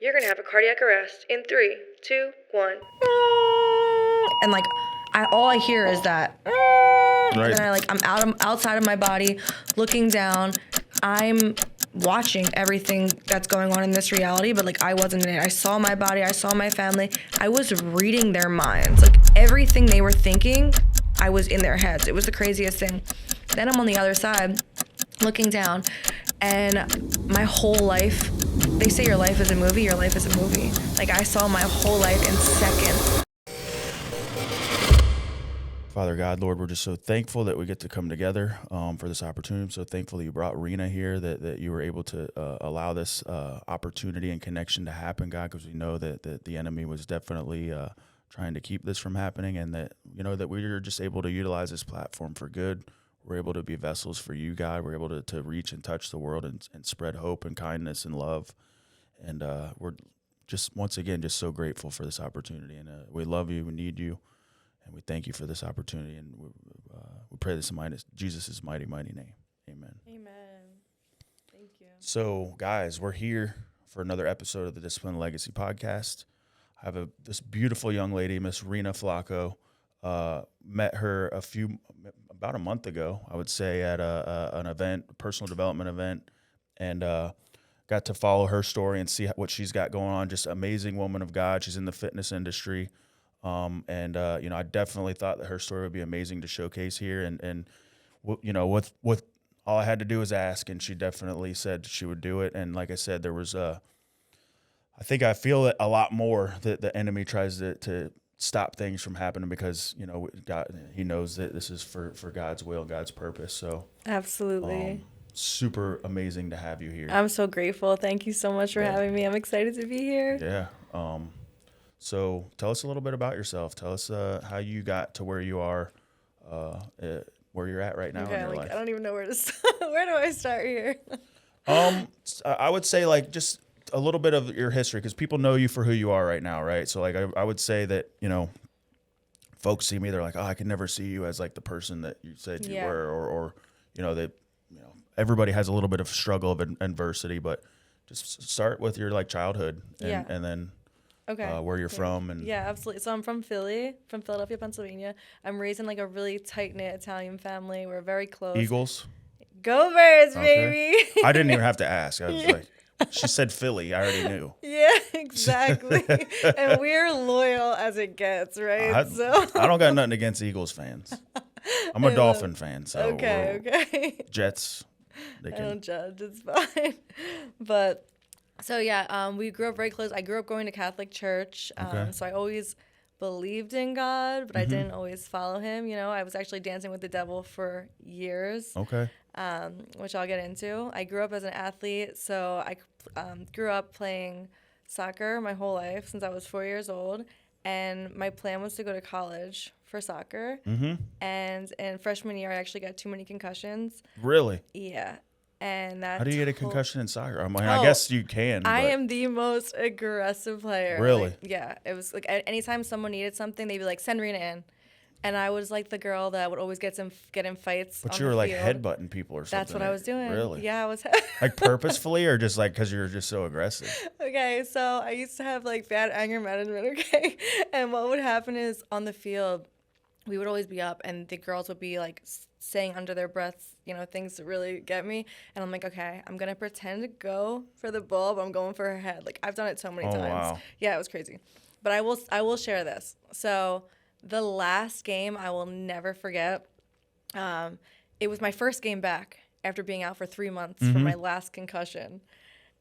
You're gonna have a cardiac arrest in 3, 2, 1. And like, all I hear is that. Right. And I'm outside of my body, looking down. I'm watching everything that's going on in this reality, but like I wasn't in it. I saw my body, I saw my family. I was reading their minds. Like everything they were thinking, I was in their heads. It was the craziest thing. Then I'm on the other side, looking down, and my whole life, they say your life is a movie, your life is a movie. Like I saw my whole life in seconds. Father God, Lord, we're just so thankful that we get to come together for this opportunity. I'm so thankful that you brought Rena here, that you were able to allow this opportunity and connection to happen, God, because we know that the enemy was definitely trying to keep this from happening, and that, you know, that we were just able to utilize this platform for good. We're able to be vessels for you, God. We're able to reach and touch the world and spread hope and kindness and love. And we're just, once again, just so grateful for this opportunity. And we love you. We need you. And we thank you for this opportunity, and we pray this in Jesus' mighty, mighty name. Amen. Amen. Thank you. So, guys, we're here for another episode of the Discipline Legacy podcast. I have this beautiful young lady, Miss Rina Flaco. Met her about a month ago, I would say, at an event, a personal development event, and got to follow her story and see what she's got going on. Just amazing woman of God. She's in the fitness industry. I definitely thought that her story would be amazing to showcase here. And with all I had to do was ask, and she definitely said she would do it. And like I said, there was I feel it a lot more that the enemy tries to stop things from happening, because, you know, God, he knows that this is for God's will, God's purpose. So Absolutely. Super amazing to have you here. I'm so grateful. Thank you so much for having me. I'm excited to be here. Yeah. So tell us a little bit about yourself. Tell us how you got to where you are, where you're at right now in your life. I don't even know where to start. Where do I start here? I would say like just a little bit of your history, because people know you for who you are right now, right? So like I would say that, you know, folks see me, they're like, oh, I can never see you as like the person that you said you were, or you know, that, you know, everybody has a little bit of struggle of adversity, but just start with your like childhood and then. Okay. Where you're from. And yeah, absolutely. So I'm from Philadelphia, Pennsylvania. I'm raised in like a really tight-knit Italian family. We're very close. Eagles? Go Birds, baby. I didn't even have to ask. I was like, she said Philly. I already knew. Yeah, exactly. And we're loyal as it gets, right? I don't got nothing against Eagles fans. I'm a Dolphin fan. So okay. Jets. I don't judge. It's fine. But... So, yeah, we grew up very close. I grew up going to Catholic church, so I always believed in God, but I didn't always follow him. You know, I was actually dancing with the devil for years, which I'll get into. I grew up as an athlete, so I grew up playing soccer my whole life since I was 4 years old, and my plan was to go to college for soccer, and in freshman year, I actually got too many concussions. Really? Yeah. And that. How do you get a concussion in soccer? I mean, I guess you can. I am the most aggressive player. Really? Like, yeah. It was like anytime someone needed something, they'd be like, "Send Rena in," and I was like the girl that would always get in fights. But you were like headbutting people or something. That's what I was doing. Really? Yeah, I was. Like purposefully, or just like because you were just so aggressive? Okay, so I used to have like bad anger management. Okay, and what would happen is on the field, we would always be up, and the girls would be like saying under their breaths, you know, things to really get me. And I'm like, okay, I'm going to pretend to go for the ball, but I'm going for her head. Like, I've done it so many times. Wow. Yeah, it was crazy. But I will share this. So the last game I will never forget, it was my first game back after being out for 3 months from my last concussion.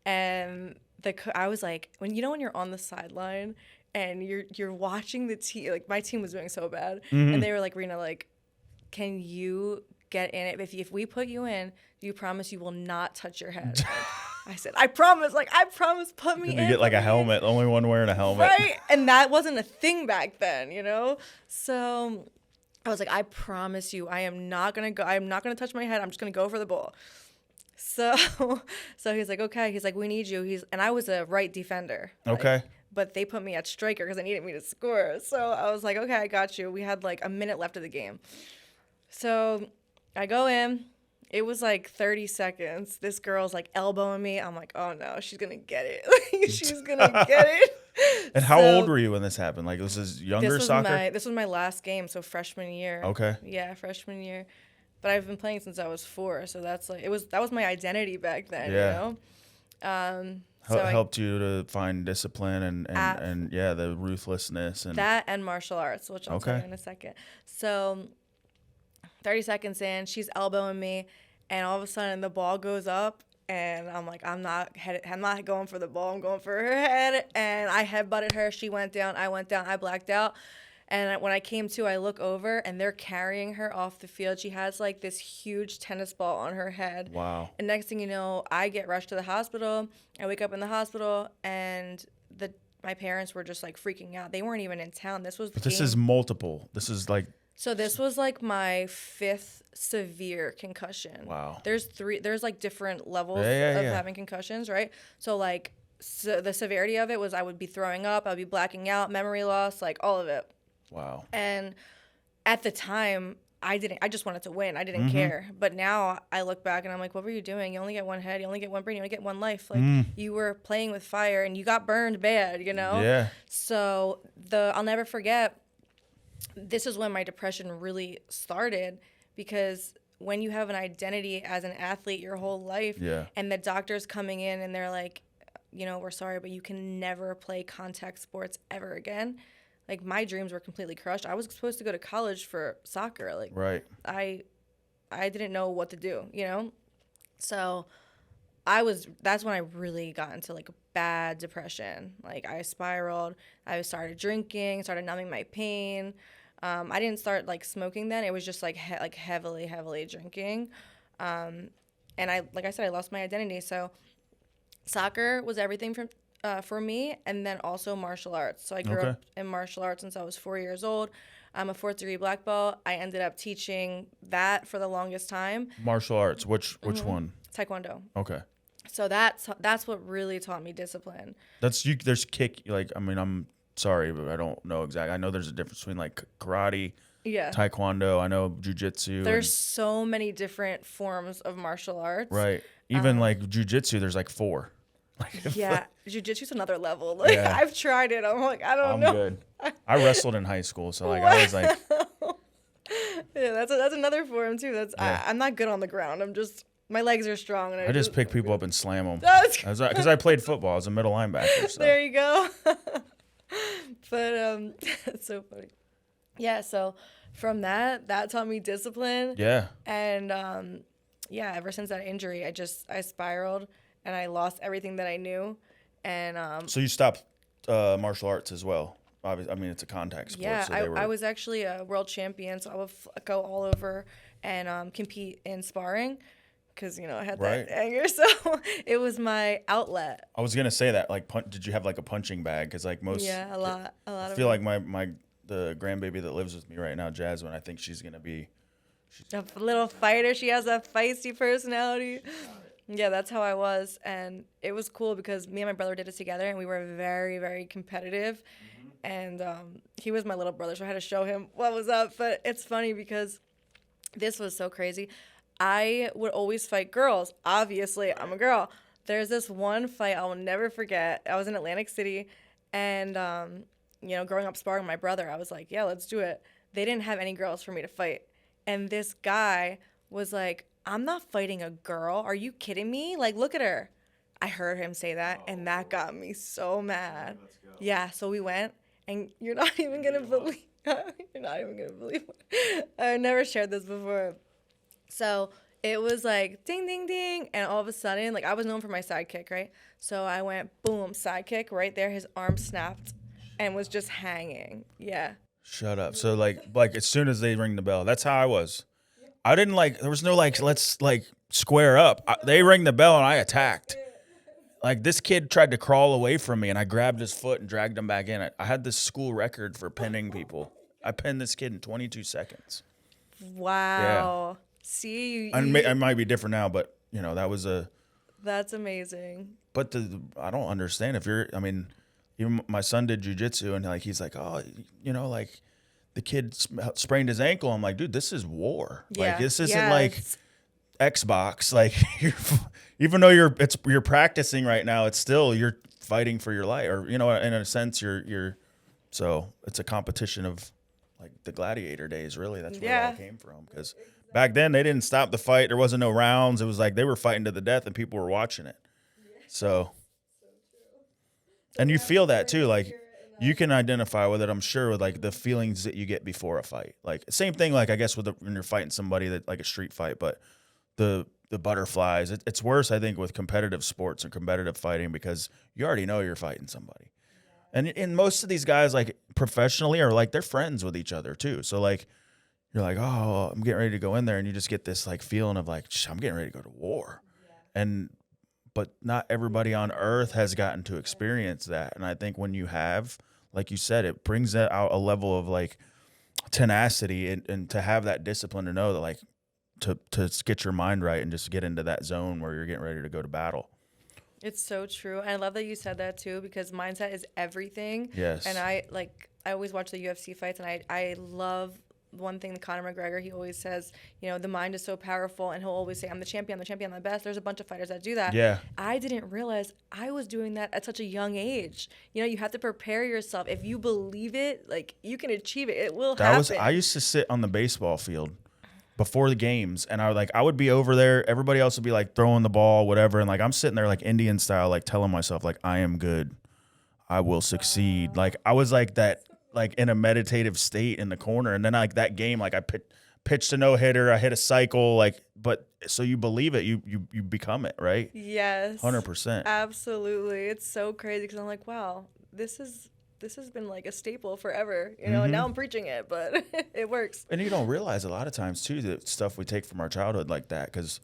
And I was like, when you're on the sideline and you're watching the team, like my team was doing so bad. And they were like, Rena, like, can you get in it? If we put you in, do you promise you will not touch your head? Like, I said, I promise, put me in. You get like a helmet, the only one wearing a helmet. Right? And that wasn't a thing back then, you know? So I was like, I promise you, I'm not going to touch my head. I'm just going to go for the ball. So he's like, okay. He's like, we need you. And I was a right defender. Okay. But they put me at striker because they needed me to score. So I was like, okay, I got you. We had like a minute left of the game. So I go in, It was like 30 seconds. This girl's like elbowing me. I'm like, oh no, she's gonna get it. She's gonna get it. And how old were you when this happened? Like, this is younger soccer? This was my last game, so freshman year. Okay. Yeah, freshman year. But I've been playing since I was 4, so that's like that was my identity back then, Yeah. you know? Helped you to find discipline and yeah, the ruthlessness and that and martial arts, which I'll tell you in a second. So 30 seconds in, she's elbowing me, and all of a sudden the ball goes up, and I'm like, I'm not going for the ball, I'm going for her head, and I headbutted her. She went down, I went down, I blacked out. And when I came to, I look over, and they're carrying her off the field. She has like this huge tennis ball on her head. Wow. And next thing you know, I get rushed to the hospital. I wake up in the hospital, and my parents were just like freaking out. They weren't even in town. This was This is multiple. This is like. So this was like my 5th severe concussion. Wow. There's like different levels of having concussions, right? So like the severity of it was I would be throwing up, I'd be blacking out, memory loss, like all of it. Wow. And at the time, I just wanted to win. I didn't care. But now I look back and I'm like, what were you doing? You only get one head, you only get one brain, you only get one life. Like you were playing with fire and you got burned bad, you know? Yeah. So I'll never forget, this is when my depression really started, because when you have an identity as an athlete your whole life, and the doctor's coming in and they're like, you know, we're sorry, but you can never play contact sports ever again. Like, my dreams were completely crushed. I was supposed to go to college for soccer. Like, right. I didn't know what to do, you know? So that's when I really got into like a bad depression. Like, I spiraled. I started drinking, started numbing my pain. I didn't start like smoking then. It was just like heavily drinking. And like I said, I lost my identity. So soccer was everything for me, and then also martial arts. So I grew up in martial arts since I was 4 years old. I'm a 4th degree black belt. I ended up teaching that for the longest time. Martial arts, which one? Taekwondo. Okay. So that's what really taught me discipline. There's kick, like, I mean, I'm sorry, but I don't know exactly. I know there's a difference between like karate, taekwondo. I know jujitsu. There's so many different forms of martial arts. Right. Even like jujitsu, there's like 4. Yeah, jiu-jitsu's another level. Like, I've tried it. I'm like, I don't know. I'm good. I wrestled in high school, so like I was like, yeah, that's another form too. I'm not good on the ground. My legs are strong, and I just pick people up and slam them. Because I played football. I was a middle linebacker. So. There you go. But it's so funny. Yeah. So from that taught me discipline. Yeah. And ever since that injury, I spiraled. And I lost everything that I knew, and so you stopped martial arts as well. Obviously, I mean, it's a contact sport. Yeah, so I was actually a world champion, so I would go all over and compete in sparring, because I had that anger, so it was my outlet. I was gonna say that, like, did you have like a punching bag? Because like most, a lot. I feel like the grandbaby that lives with me right now, Jasmine. I think she's gonna be a little fighter. She has a feisty personality. Yeah, that's how I was, and it was cool because me and my brother did it together, and we were very, very competitive, and he was my little brother, so I had to show him what was up. But it's funny because this was so crazy. I would always fight girls. Obviously, I'm a girl. There's this one fight I will never forget. I was in Atlantic City, and growing up sparring with my brother, I was like, yeah, let's do it. They didn't have any girls for me to fight, and this guy was like, I'm not fighting a girl. Are you kidding me? Like, look at her. I heard him say that, and that got me so mad. Yeah, so we went, and you're not even going to believe it. I never shared this before. So it was like, ding, ding, ding, and all of a sudden, like, I was known for my side kick, right? So I went, boom, side kick right there. His arm snapped and was just hanging. Yeah. Shut up. So, like as soon as they ring the bell, that's how I was. I didn't there was no let's square up. They rang the bell and I attacked. Like, this kid tried to crawl away from me and I grabbed his foot and dragged him back in. I had this school record for pinning people. I pinned this kid in 22 seconds. Wow. Yeah. See, it might be different now, but that was that's amazing. But I don't understand even my son did jujitsu and he's like, oh, the kid sprained his ankle. I'm like, dude, this is war. Yeah. Like, this isn't Xbox. Like even though you're practicing right now, it's still you're fighting for your life, or in a sense you're so it's a competition of like the gladiator days. Really, that's where it all came from. Because back then they didn't stop the fight. There wasn't no rounds. It was like they were fighting to the death, and people were watching it. So and you feel that too, like. You can identify with it, I'm sure, with like the feelings that you get before a fight. Like same thing, like I guess when you're fighting somebody that like a street fight, but the butterflies. It's worse, I think, with competitive sports and competitive fighting because you already know you're fighting somebody, and most of these guys like professionally are like they're friends with each other too. So like you're like, oh, I'm getting ready to go in there, and you just get this like feeling of like I'm getting ready to go to war, but not everybody on earth has gotten to experience that, and I think when you have. Like you said, it brings out a level of like tenacity and to have that discipline to know that like to get your mind right and just get into that zone where you're getting ready to go to battle. It's so true. And I love that you said that too, because mindset is everything. Yes. And I always watch the UFC fights, and I love one thing that Conor McGregor, he always says, the mind is so powerful, and he'll always say, I'm the champion, I'm the best. There's a bunch of fighters that do that. Yeah. I didn't realize I was doing that at such a young age. You have to prepare yourself. If you believe it, like, you can achieve it. It will happen. I used to sit on the baseball field before the games, and I would be over there. Everybody else would be like throwing the ball, whatever. And like, I'm sitting there like Indian style, like telling myself like, I am good. I will succeed. Like I was like that, like in a meditative state in the corner. And then like that game, like I pitched a no-hitter, I hit a cycle, like, but so you believe it, you become it, right? Yes. 100%. Absolutely. It's so crazy because I'm like, wow, this has been like a staple forever, and now I'm preaching it, but it works. And you don't realize a lot of times too, the stuff we take from our childhood like that, because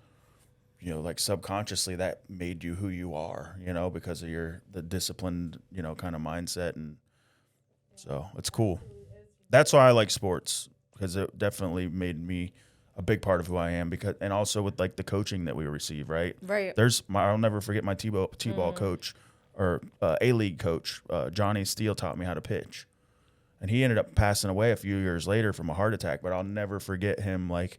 like subconsciously that made you who you are, because of the disciplined, kind of mindset. And so it's cool. That's why I like sports, because it definitely made me a big part of who I am, and also with like the coaching that we receive, right? Right. I'll never forget my T-ball coach, or A-League coach, Jonnie Steele, taught me how to pitch. And he ended up passing away a few years later from a heart attack, but I'll never forget him. Like,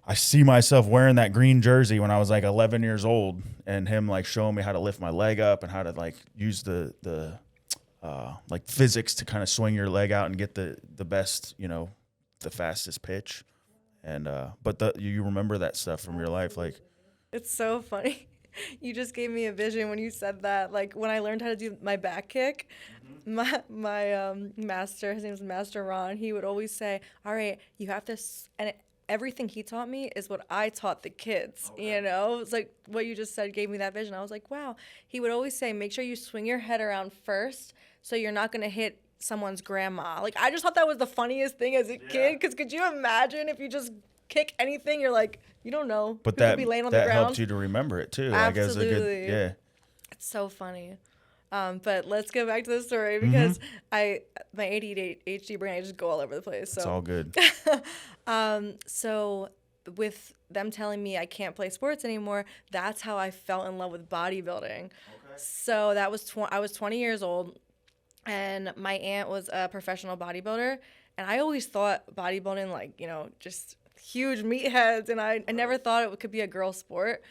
I see myself wearing that green jersey when I was like 11 years old, and him like showing me how to lift my leg up and how to like use the like physics to kind of swing your leg out and get the best, the fastest pitch. And but you remember that stuff from your life, like. It's so funny. You just gave me a vision when you said that. Like when I learned how to do my back kick, my master, his name's Master Ron, he would always say, all right, you have to, everything he taught me is what I taught the kids, It's like what you just said gave me that vision. I was like, wow. He would always say, make sure you swing your head around first so you're not going to hit someone's grandma. Like, I just thought that was the funniest thing as a kid, because could you imagine if you just kick anything, you're like, you don't know. But People be laying on the ground. helped you to remember it too. Absolutely. Like, as a good, It's so funny. But let's go back to the story, because my ADHD brain, I just go all over the place. So it's all good. So with them telling me I can't play sports anymore, that's how I fell in love with bodybuilding. Okay. So that was I was 20 years old, and my aunt was a professional bodybuilder, and I always thought bodybuilding, like, just huge meatheads, and I never thought it could be a girl sport.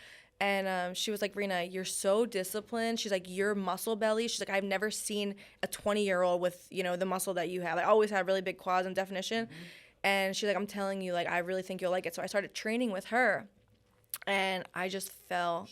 And she was like, Rena, you're so disciplined. She's like, you're muscle belly. She's like, I've never seen a 20-year-old with, the muscle that you have. I always had really big quads and definition. Mm-hmm. And she's like, I'm telling you, like, I really think you'll like it. So I started training with her, and I just fell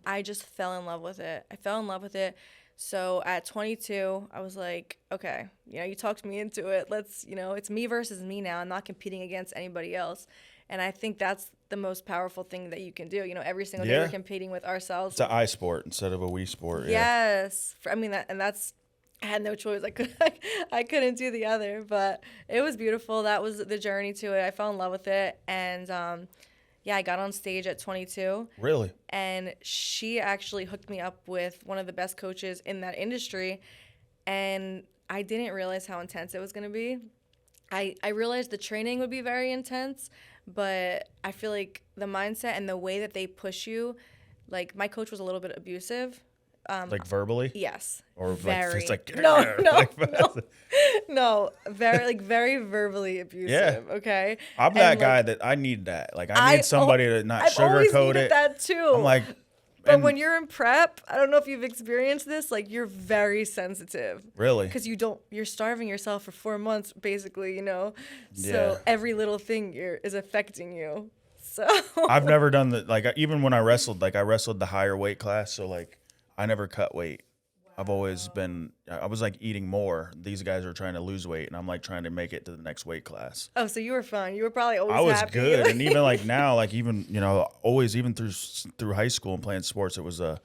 I just fell in love with it. I fell in love with it. So at 22, I was like, okay, you talked me into it. Let's, it's me versus me now. I'm not competing against anybody else. And I think that's the most powerful thing that you can do. Every single day we're competing with ourselves. It's an I sport instead of a we sport. Yes. I had no choice. I couldn't do the other, but it was beautiful. That was the journey to it. I fell in love with it. And I got on stage at 22. Really? And she actually hooked me up with one of the best coaches in that industry. And I didn't realize how intense it was going to be. I realized the training would be very intense, but I feel like the mindset and the way that they push you, like, my coach was a little bit abusive, Like verbally? Yes. Or very. like, it's like, no, like, no, very verbally abusive. Okay. I'm And, that guy that I need that. Like, I need somebody to not I've always sugarcoat needed it. that too. I'm like, but when you're in prep, I don't know if you've experienced this, like you're very sensitive. Really? Because you're starving yourself for 4 months, basically, you know? So Yeah. every little thing is affecting you. So I've never done like, even when I wrestled the higher weight class. So like, I never cut weight. I've always been, I was like eating more. These guys are trying to lose weight and I'm like trying to make it to the next weight class. Oh, so you were fun. You were probably always I was happy. good. And even like now, like even, you know, always, even through high school and playing sports, it was I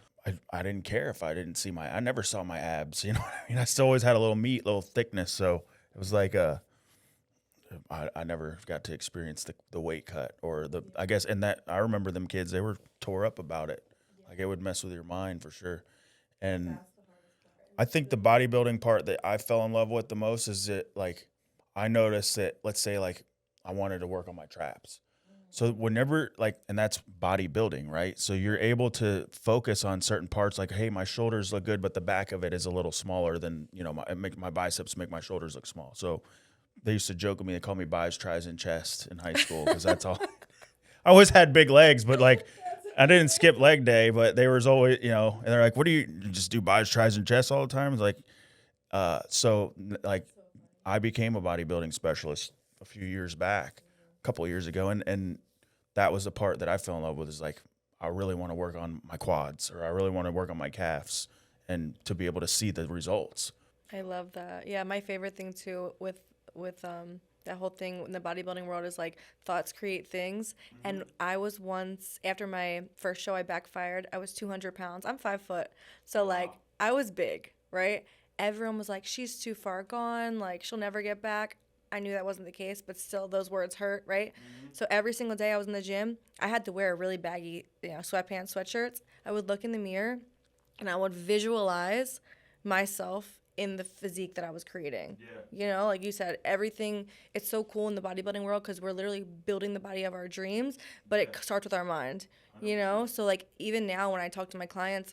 didn't care if I didn't see I never saw my abs. You know what I mean? I still always had a little meat, little thickness. So it was like, I never got to experience the weight cut or I guess, and that I remember them kids, they were tore up about it. Like it would mess with your mind for sure. And I think the bodybuilding part that I fell in love with the most is that like, I noticed that, let's say like I wanted to work on my traps. So whenever like, and that's bodybuilding, right? So you're able to focus on certain parts like, hey, my shoulders look good, but the back of it is a little smaller than, you know, my biceps make my shoulders look small. So they used to joke with me, they call me bis, tris, and chest in high school because that's all. I always had big legs, but like I didn't skip leg day, but there was always, you know, and they're like, what do you just do bis, tris, and chest all the time? It's like, so like I became a bodybuilding specialist a few years back, a couple of years ago. And that was the part that I fell in love with is like, I really want to work on my quads or I really want to work on my calves and to be able to see the results. I love that. Yeah, my favorite thing too with that whole thing in the bodybuilding world is like thoughts create things. Mm-hmm. And I was once, after my first show, I backfired. I was 200 pounds. I'm 5 foot. So like I was big, right? Everyone was like, she's too far gone. Like she'll never get back. I knew that wasn't the case, but still those words hurt, right? Mm-hmm. So every single day I was in the gym, I had to wear really baggy, sweatpants, sweatshirts. I would look in the mirror and I would visualize myself in the physique that I was creating. Yeah. You know, like you said, everything, it's so cool in the bodybuilding world because we're literally building the body of our dreams, but it starts with our mind, you know? So like even now when I talk to my clients,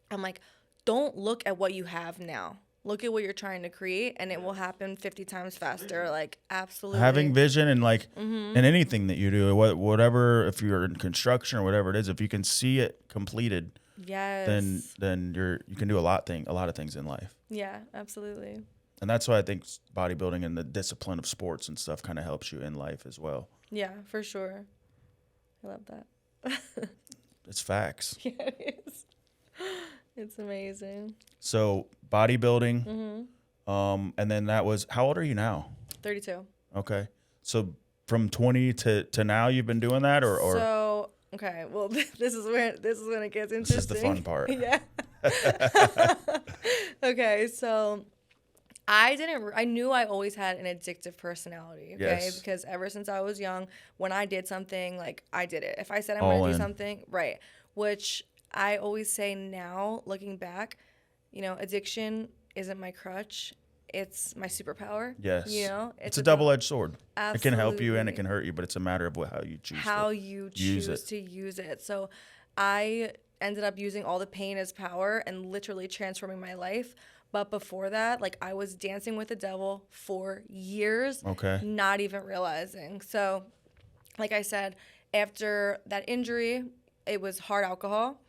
I'm like, don't look at what you have now. Look at what you're trying to create and it will happen 50 times faster. Like absolutely. Having vision and like in anything that you do, whatever, if you're in construction or whatever it is, if you can see it completed, yes, then you can do a lot of things in life. Yeah, absolutely. And that's why I think bodybuilding and the discipline of sports and stuff kind of helps you in life as well. Yeah, for sure. I love that. It's facts. Yeah, it is. It's amazing. So bodybuilding, and then that was, how old are you now? 32. Okay. So from 20 to now you've been doing that or? So, okay, well, this is when it gets interesting. This is the fun part. Yeah. Okay, so I knew I always had an addictive personality, okay? Yes. Because ever since I was young, when I did something, like I did it. If I said I'm All going to do in. something, right, which I always say now, looking back, addiction isn't my crutch. It's my superpower. Yes. It's a double-edged sword. Absolutely. It can help you and it can hurt you, but it's a matter of how you choose to use it. So I ended up using all the pain as power and literally transforming my life. But before that, like I was dancing with the devil for years, not even realizing. So like I said, after that injury, it was hard alcohol.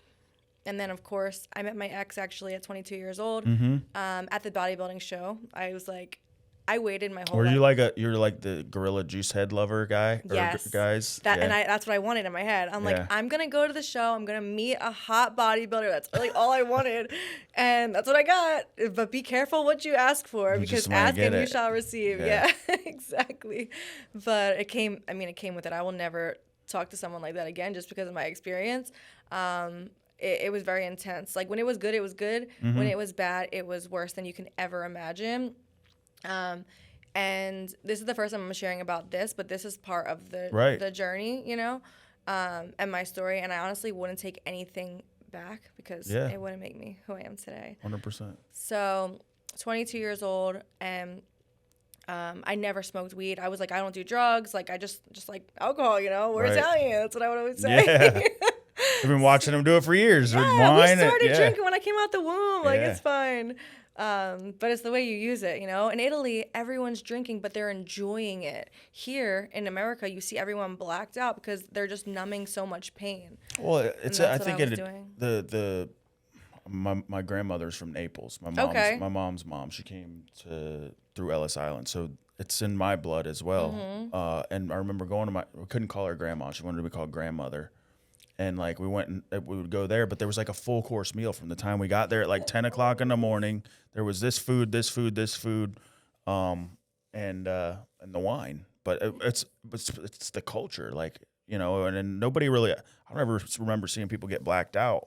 And then, of course, I met my ex actually at 22 years old at the bodybuilding show. I was like, I waited my whole life. Were you you're like the gorilla juice head lover guy? Yes. Or guys? And that's what I wanted in my head. I'm like, I'm going to go to the show. I'm going to meet a hot bodybuilder. That's really all I wanted. And that's what I got. But be careful what you ask for because ask and you shall receive. Yeah, exactly. But it came with it. I will never talk to someone like that again just because of my experience. It was very intense. Like when it was good, it was good. Mm-hmm. When it was bad, it was worse than you can ever imagine. And this is the first time I'm sharing about this, but this is part of the journey, and my story. And I honestly wouldn't take anything back because it wouldn't make me who I am today. 100%. So 22 years old and I never smoked weed. I was like, I don't do drugs. Like I just like alcohol, we're Italian. That's what I would always say. Yeah. been watching them do it for years. Yeah, Wine, we started yeah. drinking when I came out the womb. Like, Yeah. it's fine. But it's the way you use it, you know? In Italy, everyone's drinking, but they're enjoying it. Here in America, you see everyone blacked out because they're just numbing so much pain. Well, it's And I that's what think I was it doing. my grandmother's from Naples. Okay. My mom's mom. She came through Ellis Island, so it's in my blood as well. Mm-hmm. And I remember going to we couldn't call her grandma. She wanted to be called grandmother. And like we went and we would go there, but there was like a full course meal from the time we got there at like 10 o'clock in the morning. There was this food, and the wine. But it's the culture, like, you know. And then nobody really. I don't ever remember seeing people get blacked out.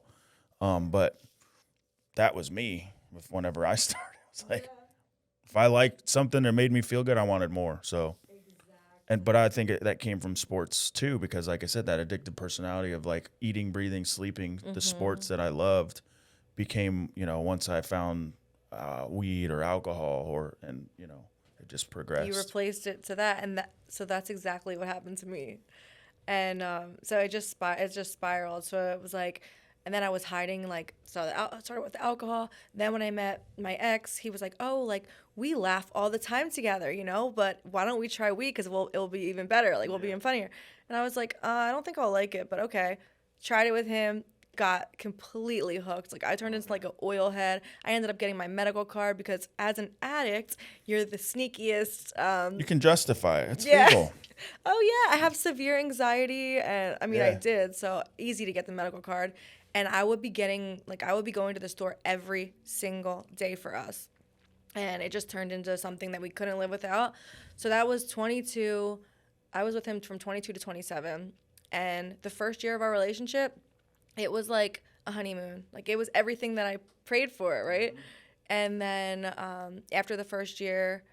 But that was me. Whenever I started, it's like if I liked something that made me feel good, I wanted more. So. But I think that came from sports too, because like I said, that addictive personality of like eating, breathing, sleeping, the sports that I loved became, you know, once I found weed or alcohol and you know, it just progressed. You replaced it to that, and so that's exactly what happened to me. And so it just spiraled. So it was like, and then I was hiding, like, so I started with the alcohol. Then when I met my ex, he was like, oh, like, we laugh all the time together, you know, but why don't we try weed? Because it'll be even better. Like, we'll be even funnier. And I was like, I don't think I'll like it, but okay. Tried it with him, got completely hooked. Like, I turned into like an oil head. I ended up getting my medical card because as an addict, you're the sneakiest. You can justify it. It's Yeah. legal. Oh, yeah, I have severe anxiety, and I mean, I Yeah. did, so easy to get the medical card. And I would be going to the store every single day for us. And it just turned into something that we couldn't live without. So that was 22. I was with him from 22 to 27. And the first year of our relationship, it was like a honeymoon. Like, it was everything that I prayed for, right? And then after the first year,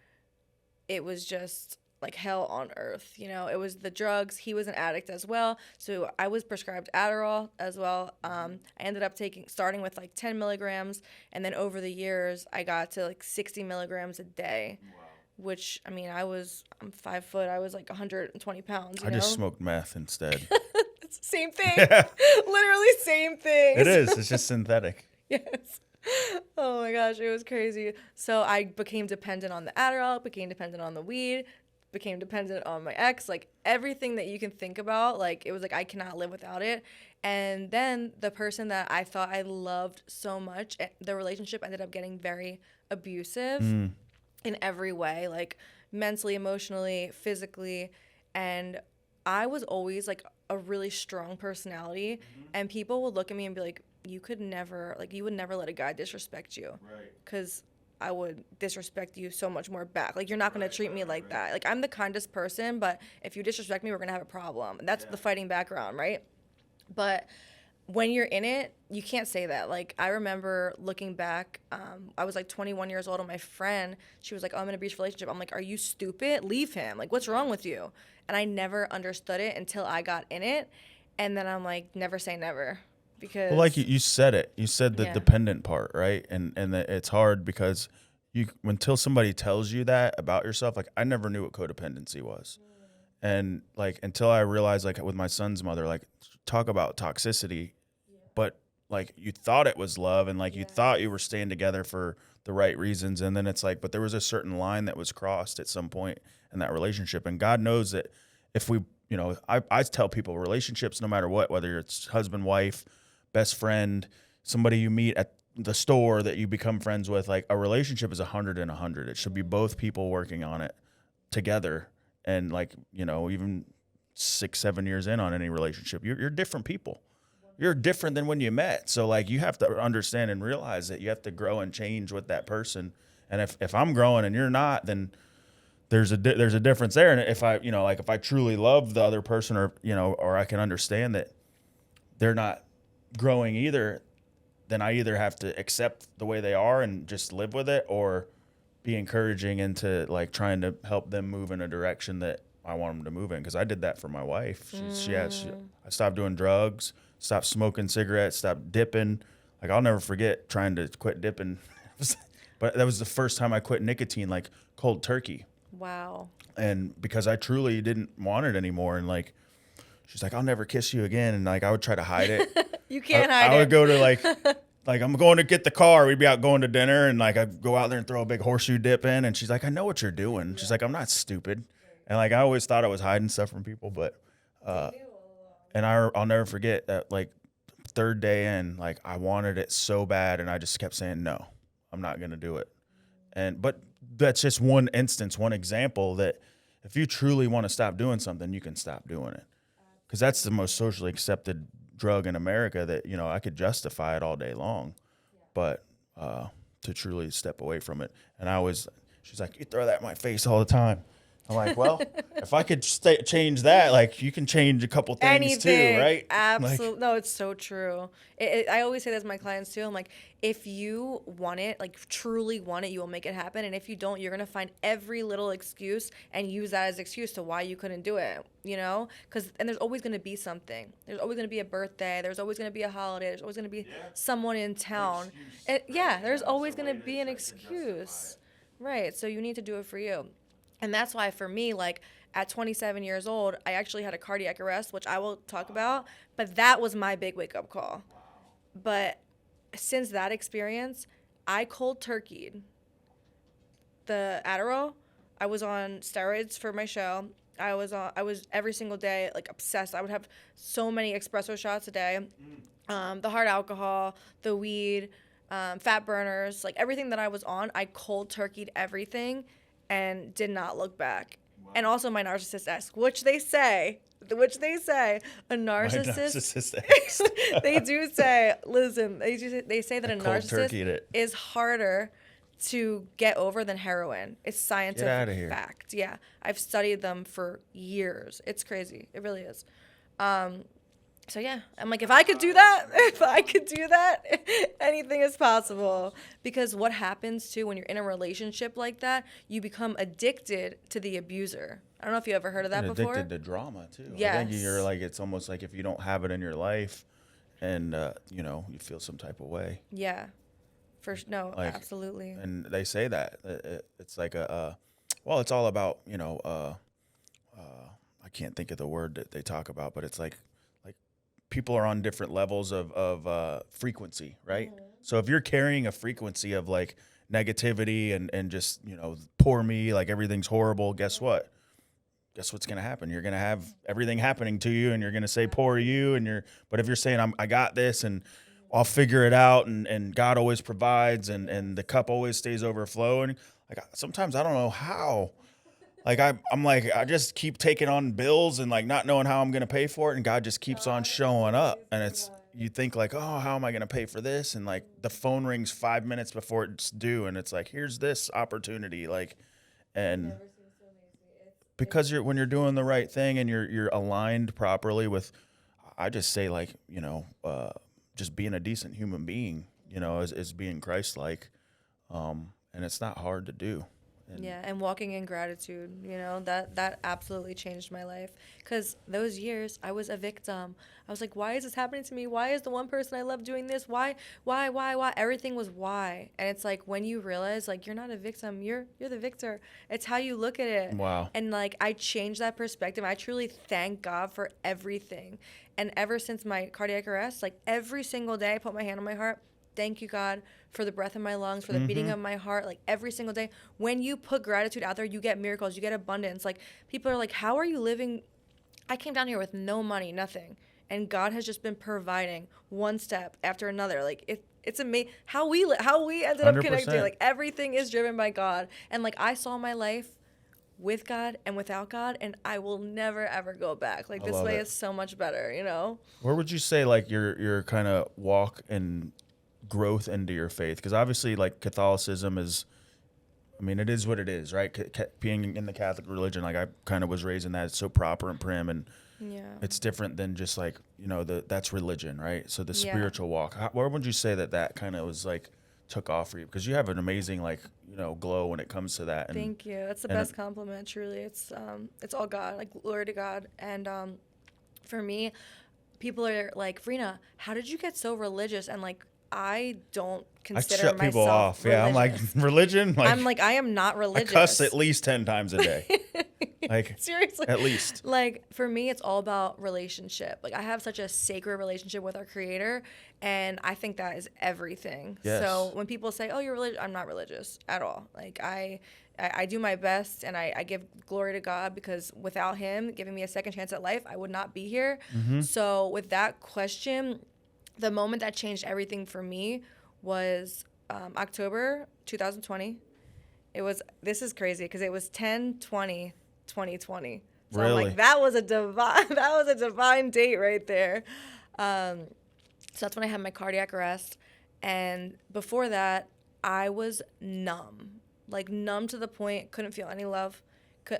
it was just like hell on earth, you know. It was the drugs. He was an addict as well, so I was prescribed Adderall as well. I ended up starting with like 10 milligrams, and then over the years I got to like 60 milligrams a day. Wow. Which, I mean, I'm 5 foot, I was like 120 pounds, you I know? just smoked meth instead. It's the same thing. Yeah. Literally same thing. It is. It's just synthetic. Yes. Oh my gosh, it was crazy. So I became dependent on the Adderall, became dependent on the weed, became dependent on my ex, like everything that you can think about. Like, it was like I cannot live without it. And then the person that I thought I loved so much, the relationship ended up getting very abusive in every way, like mentally, emotionally, physically. And I was always like a really strong personality, and people would look at me and be like, you would never let a guy disrespect you. Right. Because I would disrespect you so much more back. Like, you're not going to treat me like that. Like, I'm the kindest person, but if you disrespect me, we're going to have a problem. And that's the fighting background, right? But when you're in it, you can't say that. Like, I remember looking back, I was like 21 years old, and my friend, she was like, oh, I'm in a abusive relationship. I'm like, are you stupid? Leave him. Like, what's wrong with you? And I never understood it until I got in it. And then I'm like, never say never. Because, well, like you said it. You said the dependent part, right? And it's hard because until somebody tells you that about yourself, like I never knew what codependency was. And like until I realized, like with my son's mother, like talk about toxicity, but like you thought it was love, and like you thought you were staying together for the right reasons, and then it's like, but there was a certain line that was crossed at some point in that relationship, and God knows that if we, you know, I tell people relationships, no matter what, whether it's husband, wife, best friend, somebody you meet at the store that you become friends with, like a relationship is 100 and 100. It should be both people working on it together. And like, you know, even 6-7 years in on any relationship, you're different people. You're different than when you met. So like you have to understand and realize that you have to grow and change with that person. And if I'm growing and you're not, then there's a difference there. And if I, you know, like if I truly love the other person, or, you know, or I can understand that they're not growing either, then I either have to accept the way they are and just live with it, or be encouraging into like trying to help them move in a direction that I want them to move in. Because I did that for my wife. I stopped doing drugs, stopped smoking cigarettes, stopped dipping. Like I'll never forget trying to quit dipping, but that was the first time I quit nicotine, like cold turkey. Wow. And because I truly didn't want it anymore, and like she's like, I'll never kiss you again, and like I would try to hide it. You can't hide I it. would go to like I'm going to get the car. We'd be out going to dinner, and like I'd go out there and throw a big horseshoe dip in, and she's like, I know what you're doing. She's like, I'm not stupid. And like I always thought I was hiding stuff from people, but and I'll never forget that like third day in, like I wanted it so bad, and I just kept saying no, I'm not gonna do it. But that's just one instance, one example that if you truly want to stop doing something, you can stop doing it, because that's the most socially accepted drug in America. That I could justify it all day long, but to truly step away from it. And she's like, you throw that in my face all the time. I'm like, well, if I could change that, like you can change a couple things Anything. too, right? Absolutely. Like, No, it's so true. I always say that to my clients too. I'm like, if you want it, like truly want it, you will make it happen. And if you don't, you're going to find every little excuse and use that as excuse to why you couldn't do it, and there's always going to be something. There's always going to be a birthday. There's always going to be a holiday. There's always going to be someone in town. There's always going to be an excuse. Right. So you need to do it for you. And that's why for me, like at 27 years old, I actually had a cardiac arrest, which I will talk about. But that was my big wake up call. But since that experience, I cold turkeyed the Adderall. I was on steroids for my show. I was every single day like obsessed. I would have so many espresso shots a day. The hard alcohol, the weed, fat burners, like everything that I was on, I cold turkeyed everything and did not look back. Wow. And also my narcissist esque, which they say a narcissist, they do say, listen, they say that a narcissist is harder to get over than heroin. It's scientific fact. Yeah. I've studied them for years. It's crazy. It really is. So yeah, I'm like, if I could do that, anything is possible. Because what happens too when you're in a relationship like that, you become addicted to the abuser. I don't know if you ever heard of that before. Addicted to drama too. Yes. I think you're like, it's almost like if you don't have it in your life, and you feel some type of way. Yeah, absolutely. And they say that it's like well, it's all about I can't think of the word that they talk about, but it's like people are on different levels of frequency, right? Mm-hmm. So if you're carrying a frequency of like negativity and just, poor me, like everything's horrible, guess what? Guess what's going to happen? You're going to have everything happening to you, and you're going to say, poor you. But if you're saying, I got this and I'll figure it out, and God always provides, and the cup always stays overflowing. Like sometimes I don't know how. Like I'm like, I just keep taking on bills and like not knowing how I'm going to pay for it. And God just keeps on showing up. And you think like, oh, how am I going to pay for this? And like the phone rings 5 minutes before it's due. And it's like, here's this opportunity. Like, and because when you're doing the right thing and you're aligned properly with, I just say like, just being a decent human being, is being Christ-like. And it's not hard to do. And walking in gratitude, that absolutely changed my life. Because those years, I was a victim. I was like, why is this happening to me? Why is the one person I love doing this? Why? Everything was why. And it's like when you realize, like, you're not a victim. You're the victor. It's how you look at it. Wow. And, like, I changed that perspective. I truly thank God for everything. And ever since my cardiac arrest, like, every single day I put my hand on my heart. Thank you, God, for the breath in my lungs, for the beating of my heart, like every single day. When you put gratitude out there, you get miracles, you get abundance. Like people are like, how are you living? I came down here with no money, nothing. And God has just been providing one step after another. Like it's amazing how we ended up 100%. connecting. Like everything is driven by God. And like I saw my life with God and without God, and I will never, ever go back. Like this way is so much better, Where would you say like your kind of walk and growth into your faith? Because obviously like Catholicism is, it is what it is, right? Being in the Catholic religion, like I kind of was raised in that. It's so proper and prim, and it's different than just like that's religion, right? So the spiritual walk, where would you say that kind of was like took off for you? Because you have an amazing like glow when it comes to that. And, thank you. That's the best compliment. Truly, it's all God. Like glory to God. And for me, people are like, Rena, how did you get so religious? And like I don't I consider shut myself people off. Yeah, I'm like, religious. religion? Like, I'm like, I am not I religious. cuss at least 10 times a day. Like, Seriously. at least. Like, for me, it's all about relationship. Like, I have such a sacred relationship with our creator, and I think that is everything. Yes. So when people say, oh, you're religious, I'm not religious at all. Like, I do my best, and I give glory to God, because without him giving me a second chance at life, I would not be here. So with that question, the moment that changed everything for me was October 2020. This is crazy, because it was 10/20/2020. So I'm Really? like, that was a divine date right there. So that's when I had my cardiac arrest. And before that, I was numb. Like, numb to the point, couldn't feel any love.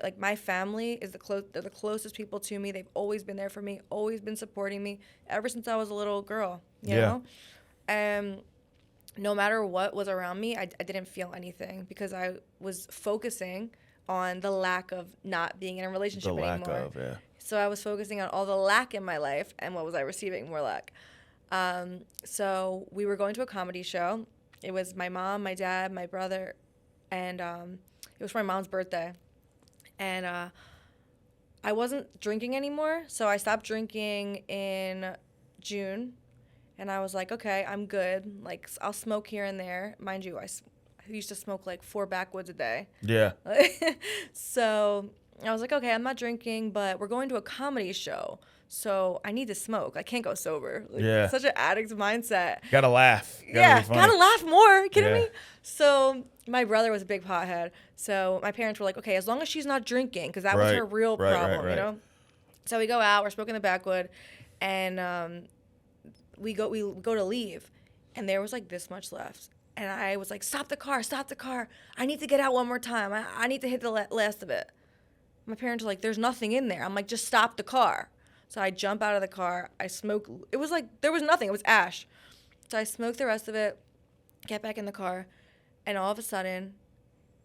Like, my family is they're the closest people to me. They've always been there for me, always been supporting me ever since I was a little girl, you know? And no matter what was around me, I didn't feel anything, because I was focusing on the lack of not being in a relationship anymore. So I was focusing on all the lack in my life, and what was I receiving? More lack. So we were going to a comedy show. It was my mom, my dad, my brother, and it was for my mom's birthday. And I wasn't drinking anymore, so I stopped drinking in June. And I was like, okay, I'm good. Like, I'll smoke here and there. Mind you, I used to smoke like 4 backwoods a day. Yeah. So I was like, okay, I'm not drinking, but we're going to a comedy show, so I need to smoke. I can't go sober. Like, such an addict mindset. Gotta laugh. Gotta laugh more. Are you kidding Yeah. me? So my brother was a big pothead. So my parents were like, okay, as long as she's not drinking, because that was her real problem, you know? So we go out, we're smoking the backwood, and we go to leave, and there was like this much left. And I was like, stop the car. I need to get out one more time. I need to hit the last of it. My parents were like, there's nothing in there. I'm like, just stop the car. So I jump out of the car. I smoke. It was like, there was nothing. It was ash. So I smoked the rest of it, get back in the car, and all of a sudden,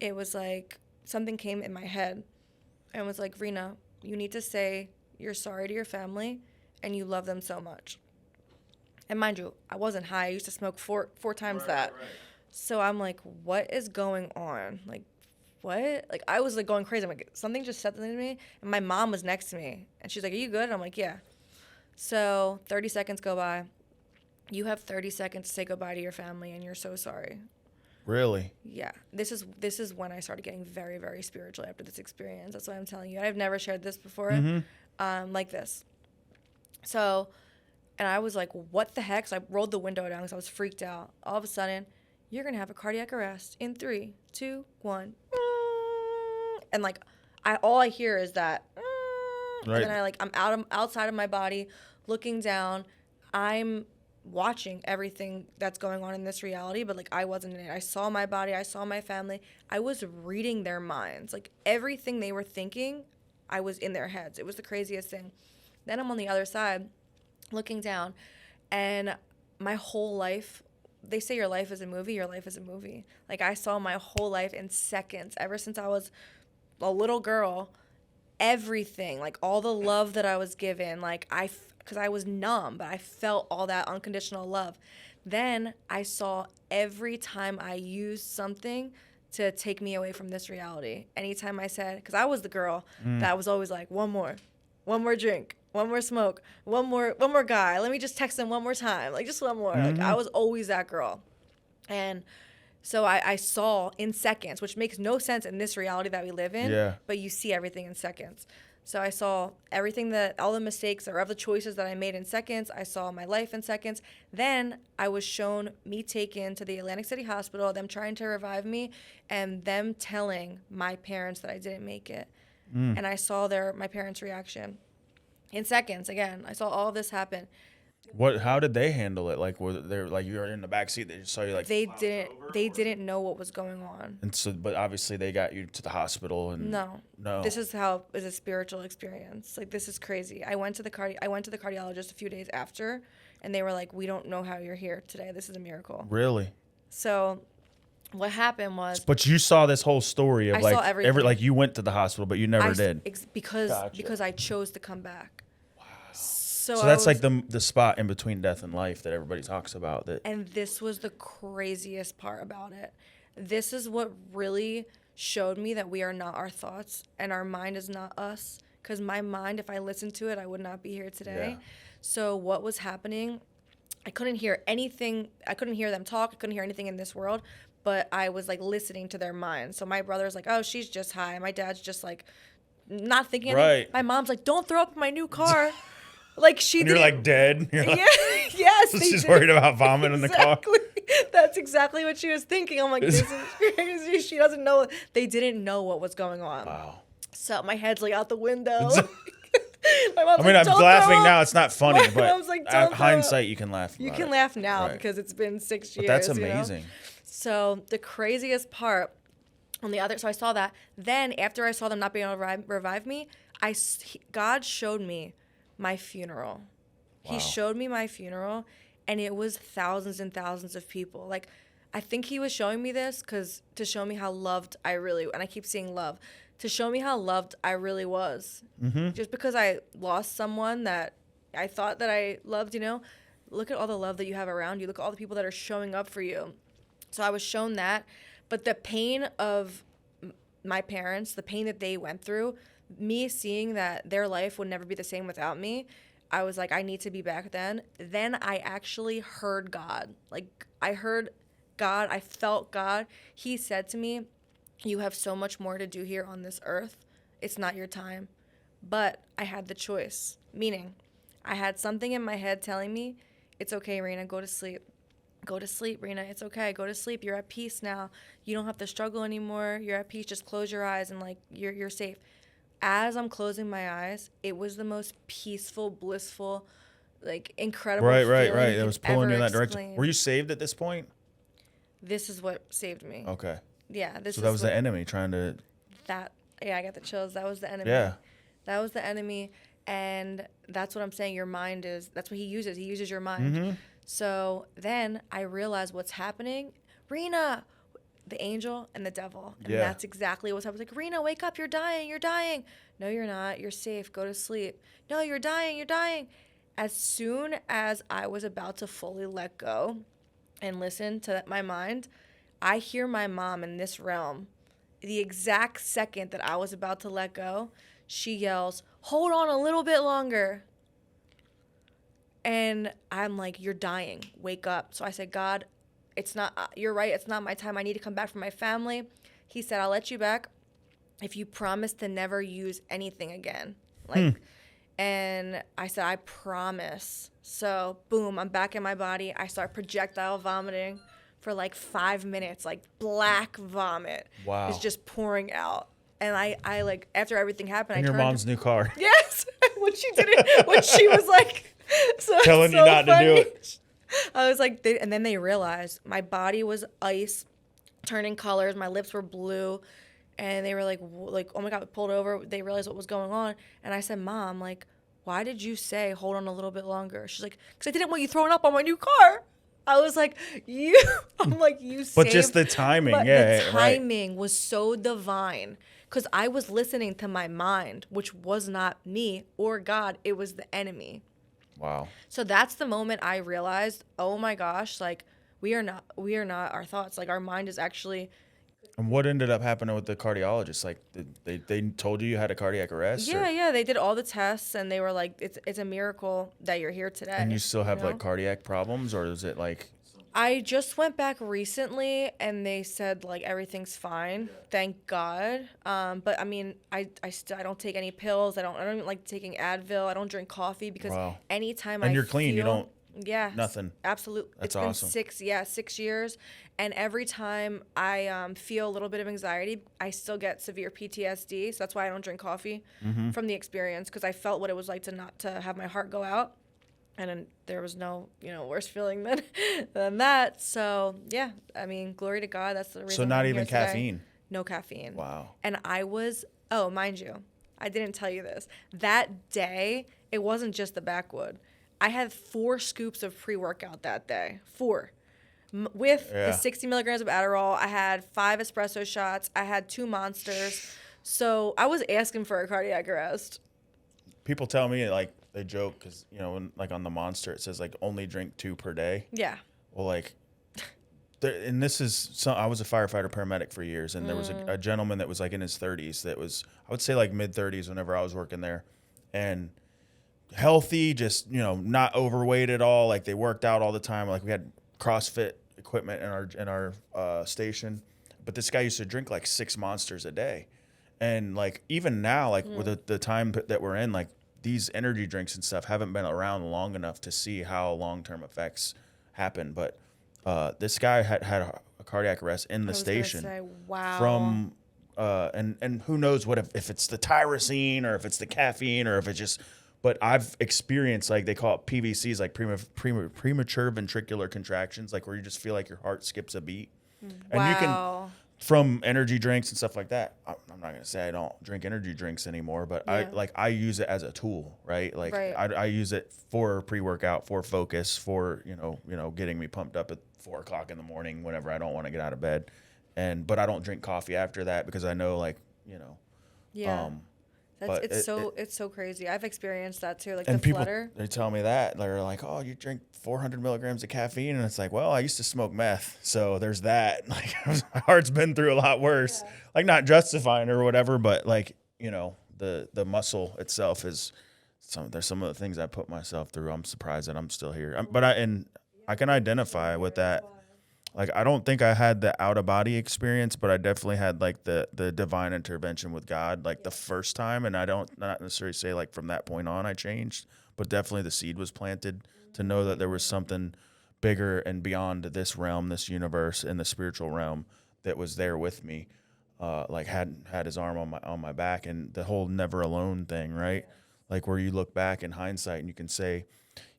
it was like something came in my head and was like, Rena, you need to say you're sorry to your family and you love them so much. And mind you, I wasn't high. I used to smoke four times that. Right. So I'm like, what is going on? Like, what? Like, I was like going crazy. I'm like, something just said something to me. And my mom was next to me. And she's like, are you good? And I'm like, yeah. So 30 seconds go by. You have 30 seconds to say goodbye to your family, and you're so sorry. Really? Yeah. This is when I started getting very, very spiritual after this experience. That's why I'm telling you. I've never shared this before, like this. So, and I was like, what the heck? So I rolled the window down because I was freaked out. All of a sudden, you're going to have a cardiac arrest in 3, 2, 1. And like, all I hear is that. Right. And then I'm outside of my body, looking down. I'm watching everything that's going on in this reality, but like, I wasn't in it. I saw my body. I saw my family. I was reading their minds. Like, everything they were thinking, I was in their heads. It was the craziest thing. Then I'm on the other side, looking down, and my whole life, they say your life is a movie. Your life is a movie. Like, I saw my whole life in seconds, ever since I was a little girl. Everything, like all the love that I was given, like because I was numb, but I felt all that unconditional love. Then I saw every time I used something to take me away from this reality. Anytime I said, because I was the girl that was always like, one more drink, one more smoke, one more guy. Let me just text him one more time, like just one more. Like, I was always that girl. And so I saw in seconds, which makes no sense in this reality that we live in, but you see everything in seconds. So I saw everything, all the mistakes or the choices that I made in seconds. I saw my life in seconds. Then I was shown me taken to the Atlantic City Hospital, them trying to revive me, and them telling my parents that I didn't make it. And I saw my parents' reaction in seconds. Again, I saw all of this happen. How did they handle it? Like, were they like, you were in the back seat, they just saw you like they didn't know what was going on. And so, but obviously they got you to the hospital. And no. This is how is a spiritual experience. Like, this is crazy. I went to the cardiologist a few days after, and they were like, we don't know how you're here today. This is a miracle. Really? So what happened was, but you saw this whole story of I saw everything. Like, you went to the hospital, but you never did. Because I chose to come back. Wow. So that's like the spot in between death and life that everybody talks about. And this was the craziest part about it. This is what really showed me that we are not our thoughts and our mind is not us. Because my mind, if I listened to it, I would not be here today. Yeah. So what was happening, I couldn't hear anything. I couldn't hear them talk. I couldn't hear anything in this world. But I was like listening to their minds. So my brother's like, oh, she's just high. My dad's just like not thinking anything. My mom's like, don't throw up in my new car. Like she. And you're like dead. You're like, yes. She's worried about vomit in the car. That's exactly what she was thinking. I'm like, this is crazy. She doesn't know. They didn't know what was going on. Wow. So my head's like out the window. My mom's I'm laughing now. It's not funny, but like, hindsight, you can laugh. You can laugh now because it's been 6 years. But that's amazing. So the craziest part on the other, so I saw that. Then after I saw them not being able to revive me, God showed me my funeral. Wow. He showed me my funeral, and it was thousands and thousands of people. Like, I think he was showing me this to show me how loved I really, and I keep seeing love, to show me how loved I really was. Mm-hmm. Just because I lost someone that I thought that I loved, look at all the love that you have around you. Look at all the people that are showing up for you. So I was shown that. But the pain of my parents, the pain that they went through, me seeing that their life would never be the same without me, I was like, I need to be back then. Then I actually heard God. Like, I heard God. I felt God. He said to me, you have so much more to do here on this earth. It's not your time. But I had the choice, meaning I had something in my head telling me, it's okay, Rena, go to sleep. Go to sleep, Rena. It's okay. Go to sleep. You're at peace now. You don't have to struggle anymore. You're at peace. Just close your eyes and, like, you're safe. As I'm closing my eyes, it was the most peaceful, blissful, like, incredible feeling. Right. That was pulling you in that direction. Were you saved at this point? This is what saved me. Okay. Yeah. So that was the enemy trying to... Yeah, I got the chills. That was the enemy. Yeah. That was the enemy. And that's what I'm saying. Your mind is... That's what he uses. He uses your mind. Mm-hmm. So then I realized what's happening. Rena, the angel and the devil. And that's exactly what's happening. Like, Rena, wake up. You're dying. You're dying. No, you're not. You're safe. Go to sleep. No, you're dying. You're dying. As soon as I was about to fully let go and listen to my mind, I hear my mom in this realm. The exact second that I was about to let go, she yells, hold on a little bit longer. And I'm like, you're dying. Wake up. So I said, God, it's not, you're right. It's not my time. I need to come back for my family. He said, I'll let you back if you promise to never use anything again. And I said, I promise. So boom, I'm back in my body. I start projectile vomiting for like 5 minutes, like black vomit. Wow. Is just pouring out. And I like, after everything happened, in your mom's new car. Yes. When she did it, when she was like, telling you not to do it. I was like, and then they realized my body was ice, turning colors. My lips were blue, and they were like, oh my God, pulled over. They realized what was going on, and I said, Mom, like, why did you say hold on a little bit longer? She's like, because I didn't want you throwing up on my new car. I was like, I'm like, you saved. But just the timing, the timing was so divine. Because I was listening to my mind, which was not me or God. It was the enemy. Wow. So that's the moment I realized, oh my gosh, like we are not our thoughts. Like our mind is actually. And what ended up happening with the cardiologist? Like they told you had a cardiac arrest? Yeah. They did all the tests and they were like, it's a miracle that you're here today. And you still have like cardiac problems, or is it like? I just went back recently and they said like everything's fine, thank God. But I mean, I don't take any pills. I don't even like taking Advil. I don't drink coffee because anytime and you're clean, you don't. Yeah. Nothing. Absolutely. That's it's awesome. Been 6 years, and every time I feel a little bit of anxiety, I still get severe PTSD. So that's why I don't drink coffee from the experience, because I felt what it was like to have my heart go out. And then there was no, worse feeling than that. So, yeah, I mean, glory to God. That's the reason. So not even caffeine? No caffeine. Wow. And I was, mind you, I didn't tell you this. That day, it wasn't just the backwood. I had 4 scoops of pre-workout that day. 4. With the 60 milligrams of Adderall. I had 5 espresso shots. I had 2 Monsters. So I was asking for a cardiac arrest. People tell me, like, they joke because, you know, like on the Monster, it says like only drink 2 per day. Yeah. Well, like, and this is, I was a firefighter paramedic for years, and there was a gentleman that was like in his 30s that was, I would say like mid 30s whenever I was working there, and healthy, just, you know, not overweight at all. Like they worked out all the time. Like we had CrossFit equipment in our station, but this guy used to drink like 6 Monsters a day. And like even now, like with the time that we're in, like these energy drinks and stuff haven't been around long enough to see how long-term effects happen. But this guy had a cardiac arrest in the station. Say, wow. From and who knows what if it's the tyrosine or if it's the caffeine or if it's just. But I've experienced, like they call it PVCs, like premature ventricular contractions, like where you just feel like your heart skips a beat. And you can, from energy drinks and stuff like that. I'm not gonna say I don't drink energy drinks anymore, but I use it as a tool, right? Like I use it for pre-workout, for focus, for you know getting me pumped up at 4 o'clock in the morning whenever I don't want to get out of bed, but I don't drink coffee after that because I know It's so crazy. I've experienced that too, like and the people, flutter. they tell me that. They're like, oh, you drink 400 milligrams of caffeine. And it's like, well, I used to smoke meth. So there's that. Like my heart's been through a lot worse. Yeah. Like not justifying or whatever, but like, you know, the muscle itself is there's some of the things I put myself through. I'm surprised that I'm still here. But I can identify with that. Like, I don't think I had the out-of-body experience, but I definitely had, like, the divine intervention with God, like, the first time. And I don't not necessarily say, like, from that point on I changed, but definitely the seed was planted to know that there was something bigger and beyond this realm, this universe, and the spiritual realm that was there with me, like, had his arm on my back. And the whole never alone thing, right? Like, where you look back in hindsight and you can say,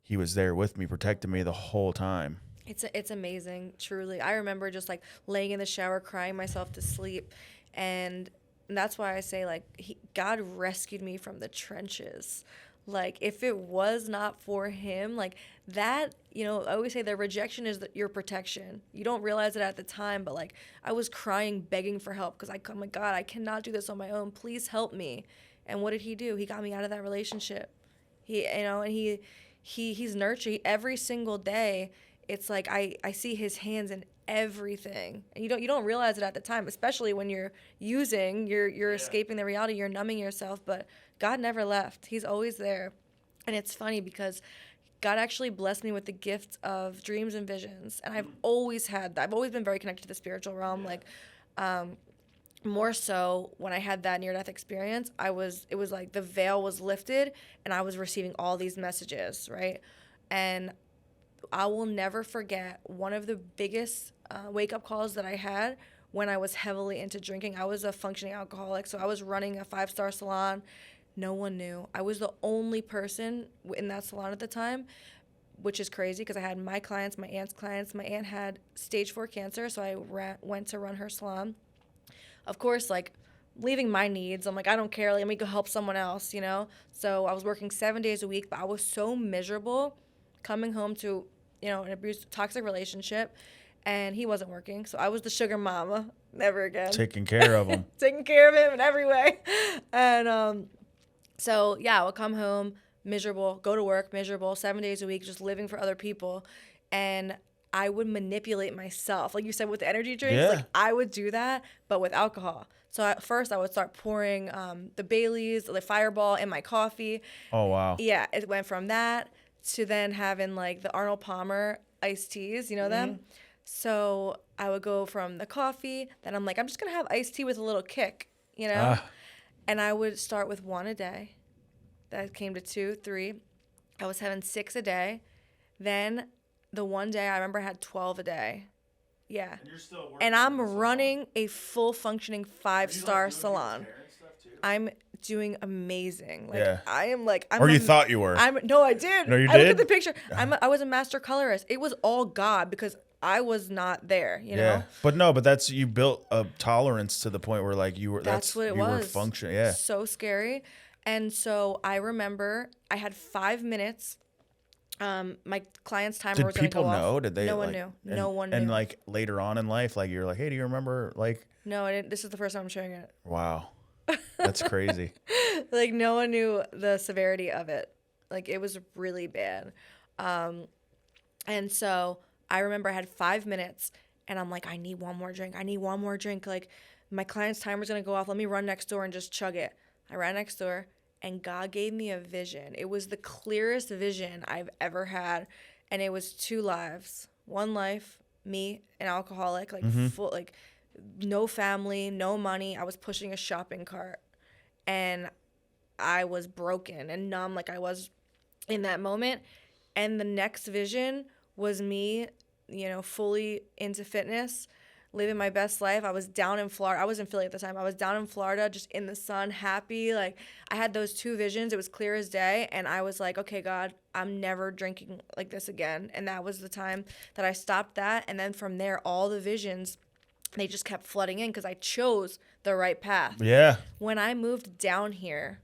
he was there with me, protecting me the whole time. It's amazing, truly. I remember just like laying in the shower, crying myself to sleep, and that's why I say like God rescued me from the trenches. Like if it was not for Him, like that, you know, I always say the rejection is your protection. You don't realize it at the time, but like I was crying, begging for help because oh my God, I cannot do this on my own. Please help me. And what did He do? He got me out of that relationship. He's nurturing every single day. It's like I see His hands in everything, and you don't realize it at the time, especially when you're using, you're escaping the reality, you're numbing yourself. But God never left; He's always there. And it's funny because God actually blessed me with the gift of dreams and visions, and I've always had that. I've always been very connected to the spiritual realm, like more so when I had that near-death experience. It was like the veil was lifted, and I was receiving all these messages, right? And I will never forget one of the biggest wake-up calls that I had when I was heavily into drinking. I was a functioning alcoholic, so I was running a 5-star salon. No one knew. I was the only person in that salon at the time, which is crazy because I had my clients, my aunt's clients. My aunt had stage 4 cancer, so I went to run her salon. Of course, like, leaving my needs, I'm like, I don't care. Let me go help someone else, you know? So I was working 7 days a week, but I was so miserable coming home to, you know, an abusive, toxic relationship, and he wasn't working. So I was the sugar mama. Never again. Taking care of him. Taking care of him in every way. And so, yeah, I would come home miserable, go to work miserable, 7 days a week, just living for other people. And I would manipulate myself. Like you said, with the energy drinks, like I would do that, but with alcohol. So at first I would start pouring the Baileys, the Fireball in my coffee. Oh, wow. Yeah, it went from that to then having like the Arnold Palmer iced teas, you know them? So I would go from the coffee, then I'm like, I'm just going to have iced tea with a little kick, you know? And I would start with 1 a day. That came to 2, 3. I was having 6 a day. Then the one day I remember I had 12 a day. Yeah. And you're still working. And I'm running a full functioning 5-star salon. I'm doing amazing. Like I am like I'm you thought you were. No, I did. No, you did? I look at the picture. I was a master colorist. It was all God because I was not there, you know? But that's you built a tolerance to the point where like you were that's what it was. You were functioning. Yeah. So scary. And so I remember I had 5 minutes. My client's timer was going to go off. Did people know? Did they? No one knew. No one knew. And like later on in life, like you're like, hey, do you remember like? No, I didn't. This is the first time I'm sharing it. Wow, that's crazy. Like no one knew the severity of it. Like, it was really bad. And so I remember I had 5 minutes and I'm like, I need one more drink. I need one more drink. Like, my client's timer's going to go off. Let me run next door and just chug it. I ran next door and God gave me a vision. It was the clearest vision I've ever had. And it was 2 lives. One life, me, an alcoholic, like full, like no family, no money. I was pushing a shopping cart and I was broken and numb like I was in that moment. And the next vision was me, you know, fully into fitness, living my best life. I was down in Florida. I was in Philly at the time. I was down in Florida, just in the sun, happy. Like, I had those 2 visions. It was clear as day. And I was like, okay, God, I'm never drinking like this again. And that was the time that I stopped that. And then from there, all the visions, they just kept flooding in because I chose the right path. Yeah. When I moved down here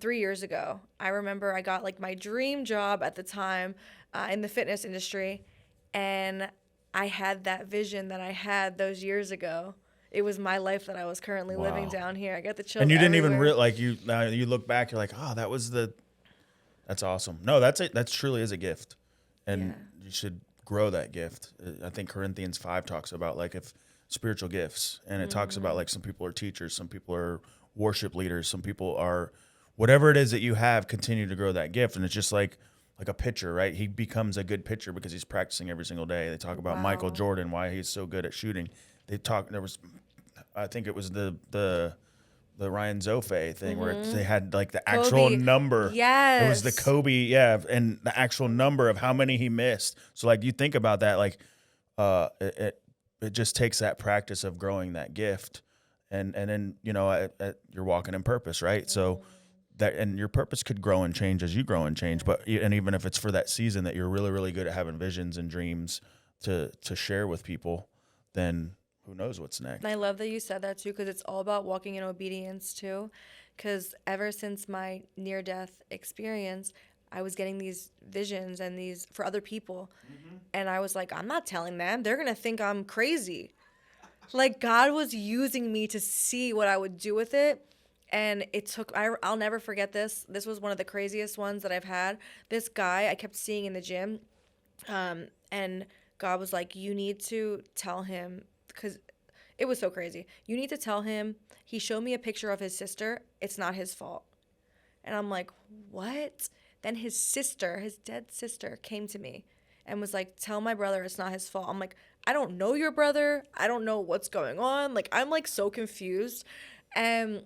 3 years ago, I remember I got like my dream job at the time in the fitness industry. And I had that vision that I had those years ago. It was my life that I was currently living down here. I got the chills. And you didn't everywhere. even like you. Now you look back, you're like, oh, that's awesome. No, that truly is a gift, and you should grow that gift. I think Corinthians 5 talks about like if spiritual gifts, and it talks about like some people are teachers, some people are worship leaders, some people are whatever it is that you have. Continue to grow that gift, and it's just like a pitcher, right? He becomes a good pitcher because he's practicing every single day. They talk about Michael Jordan, why he's so good at shooting. I think it was the Ryan Zofe thing where they had like the actual number. Yes. It was the Kobe, and the actual number of how many he missed. So like you think about that, like it just takes that practice of growing that gift, and then you're walking in purpose, right? So. And your purpose could grow and change as you grow and change, and even if it's for that season that you're really, really good at having visions and dreams to share with people, then who knows what's next. And I love that you said that too, because it's all about walking in obedience too. Because ever since my near-death experience, I was getting these visions and these for other people, and I was like, I'm not telling them. They're gonna think I'm crazy. Like, God was using me to see what I would do with it. And it took, I'll never forget this. This was one of the craziest ones that I've had. This guy I kept seeing in the gym. And God was like, you need to tell him, because it was so crazy. You need to tell him, he showed me a picture of his sister. It's not his fault. And I'm like, what? Then his sister, his dead sister, came to me and was like, tell my brother it's not his fault. I'm like, I don't know your brother. I don't know what's going on. Like, I'm like so confused. And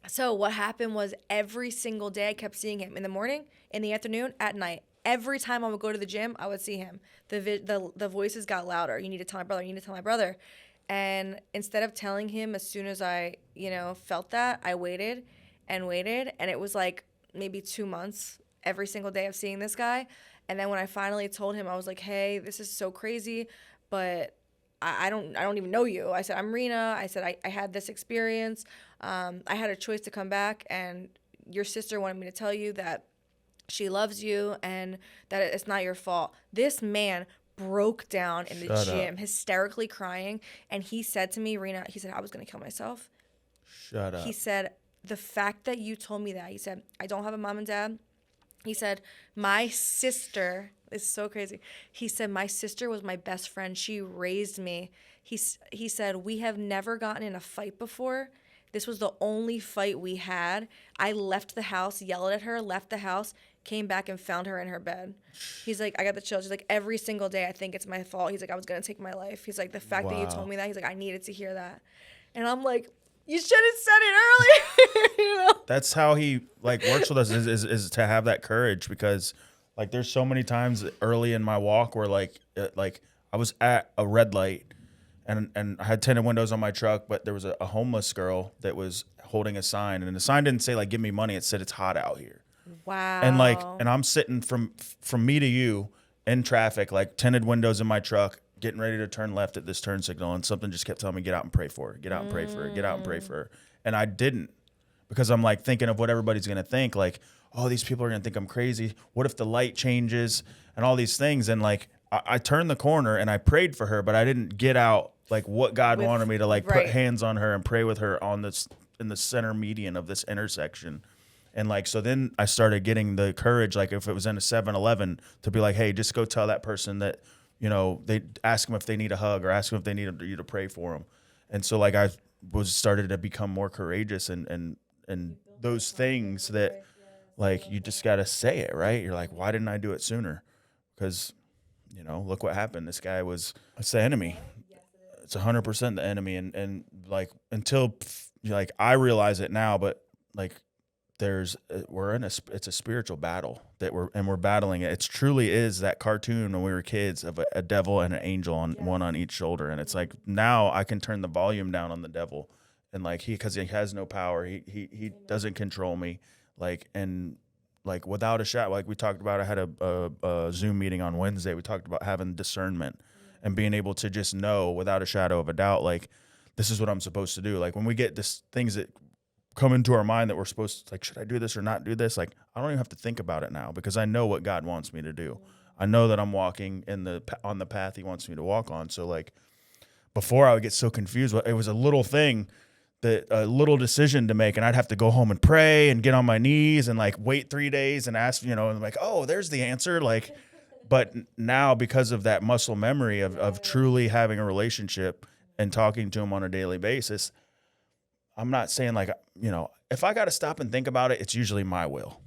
so what happened was every single day I kept seeing him in the morning, in the afternoon, at night. Every time I would go to the gym, I would see him. The voices got louder. You need to tell my brother. You need to tell my brother. And instead of telling him as soon as I, felt that, I waited and waited. And it was like maybe 2 months every single day of seeing this guy. And then when I finally told him, I was like, hey, this is so crazy, but I don't even know you. I said, I'm Rena. I said, I had this experience. I had a choice to come back, and your sister wanted me to tell you that she loves you and that it's not your fault. This man broke down in the gym, hysterically crying, and he said to me, Rena, he said, I was going to kill myself. Shut up. He said, the fact that you told me that, he said, I don't have a mom and dad. He said, my sister, this is so crazy. He said, my sister was my best friend. She raised me. He said, we have never gotten in a fight before. This was the only fight we had. I left the house, yelled at her, left the house, came back and found her in her bed. He's like, I got the chills. He's like, every single day I think it's my fault. He's like, I was going to take my life. He's like, the fact that you told me that, he's like, I needed to hear that. And I'm like, you should have said it earlier. That's how he works with us is to have that courage, because there's so many times early in my walk where I was at a red light and I had tinted windows on my truck, but there was a homeless girl that was holding a sign, and the sign didn't say give me money. It said it's hot out here. Wow. And I'm sitting from me to you in traffic, tinted windows in my truck, getting ready to turn left at this turn signal, and something just kept telling me, get out and pray for her, get out and pray for her, get out and pray for her. And I didn't, because I'm thinking of what everybody's going to think, oh, these people are going to think I'm crazy. What if the light changes and all these things? And I turned the corner and I prayed for her, but I didn't get out what God wanted me to put hands on her and pray with her on this, in the center median of this intersection. And like, so then I started getting the courage, like if it was in a 7-Eleven, to be like, hey, just go tell that person that, you know, they ask them if they need a hug or ask them if they need you to pray for them. And so like I was started to become more courageous and those things that like, you just got to say it, right? You're like, why didn't I do it sooner? Because, you know, look what happened. This guy it's the enemy. It's 100% the enemy. And like, until like, I realize it now, but like, it's a spiritual battle that we're battling it. It truly is that cartoon when we were kids of a devil and an angel on one on each shoulder. And it's like, now I can turn the volume down on the devil, and like because he has no power, he doesn't control me. Like, and like without a shot, like we talked about, I had a Zoom meeting on Wednesday. We talked about having discernment and being able to just know without a shadow of a doubt, like, this is what I'm supposed to do. Like when we get things that come into our mind that we're supposed to, like, should I do this or not do this? Like, I don't even have to think about it now because I know what God wants me to do. I know that I'm walking on the path he wants me to walk on. So like, before I would get so confused, it was a little thing, a little decision to make, and I'd have to go home and pray and get on my knees and like wait 3 days and ask, you know, and like, oh, there's the answer. Like, but now because of that muscle memory of truly having a relationship and talking to him on a daily basis, I'm not saying like, you know, if I got to stop and think about it, it's usually my will.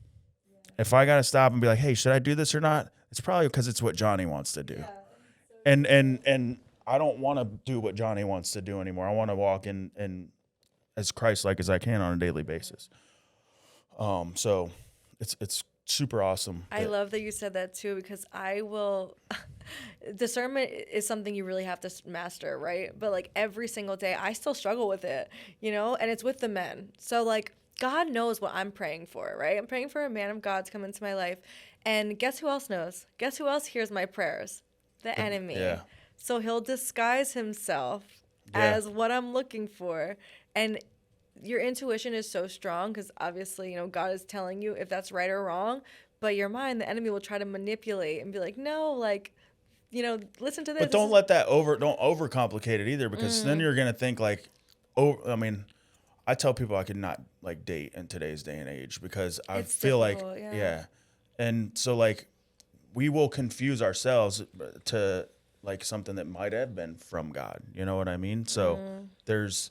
If I got to stop and be like, hey, should I do this or not? It's probably because it's what Jonnie wants to do. And I don't want to do what Jonnie wants to do anymore. I want to walk in as Christ-like as I can on a daily basis. So it's super awesome. I love that you said that too, because discernment is something you really have to master, right? But like every single day, I still struggle with it, you know, and it's with the men. So like, God knows what I'm praying for, right? I'm praying for a man of God to come into my life. And guess who else knows? Guess who else hears my prayers? The enemy. Yeah. So he'll disguise himself as what I'm looking for. And your intuition is so strong because obviously, you know, God is telling you if that's right or wrong. But your mind, the enemy will try to manipulate and be like, no, like, you know, listen to this. But don't overcomplicate it either, because then you're going to think like, I mean, I tell people I could not like date in today's day and age because I feel difficult, like, And so like, we will confuse ourselves to like something that might have been from God. You know what I mean? So there's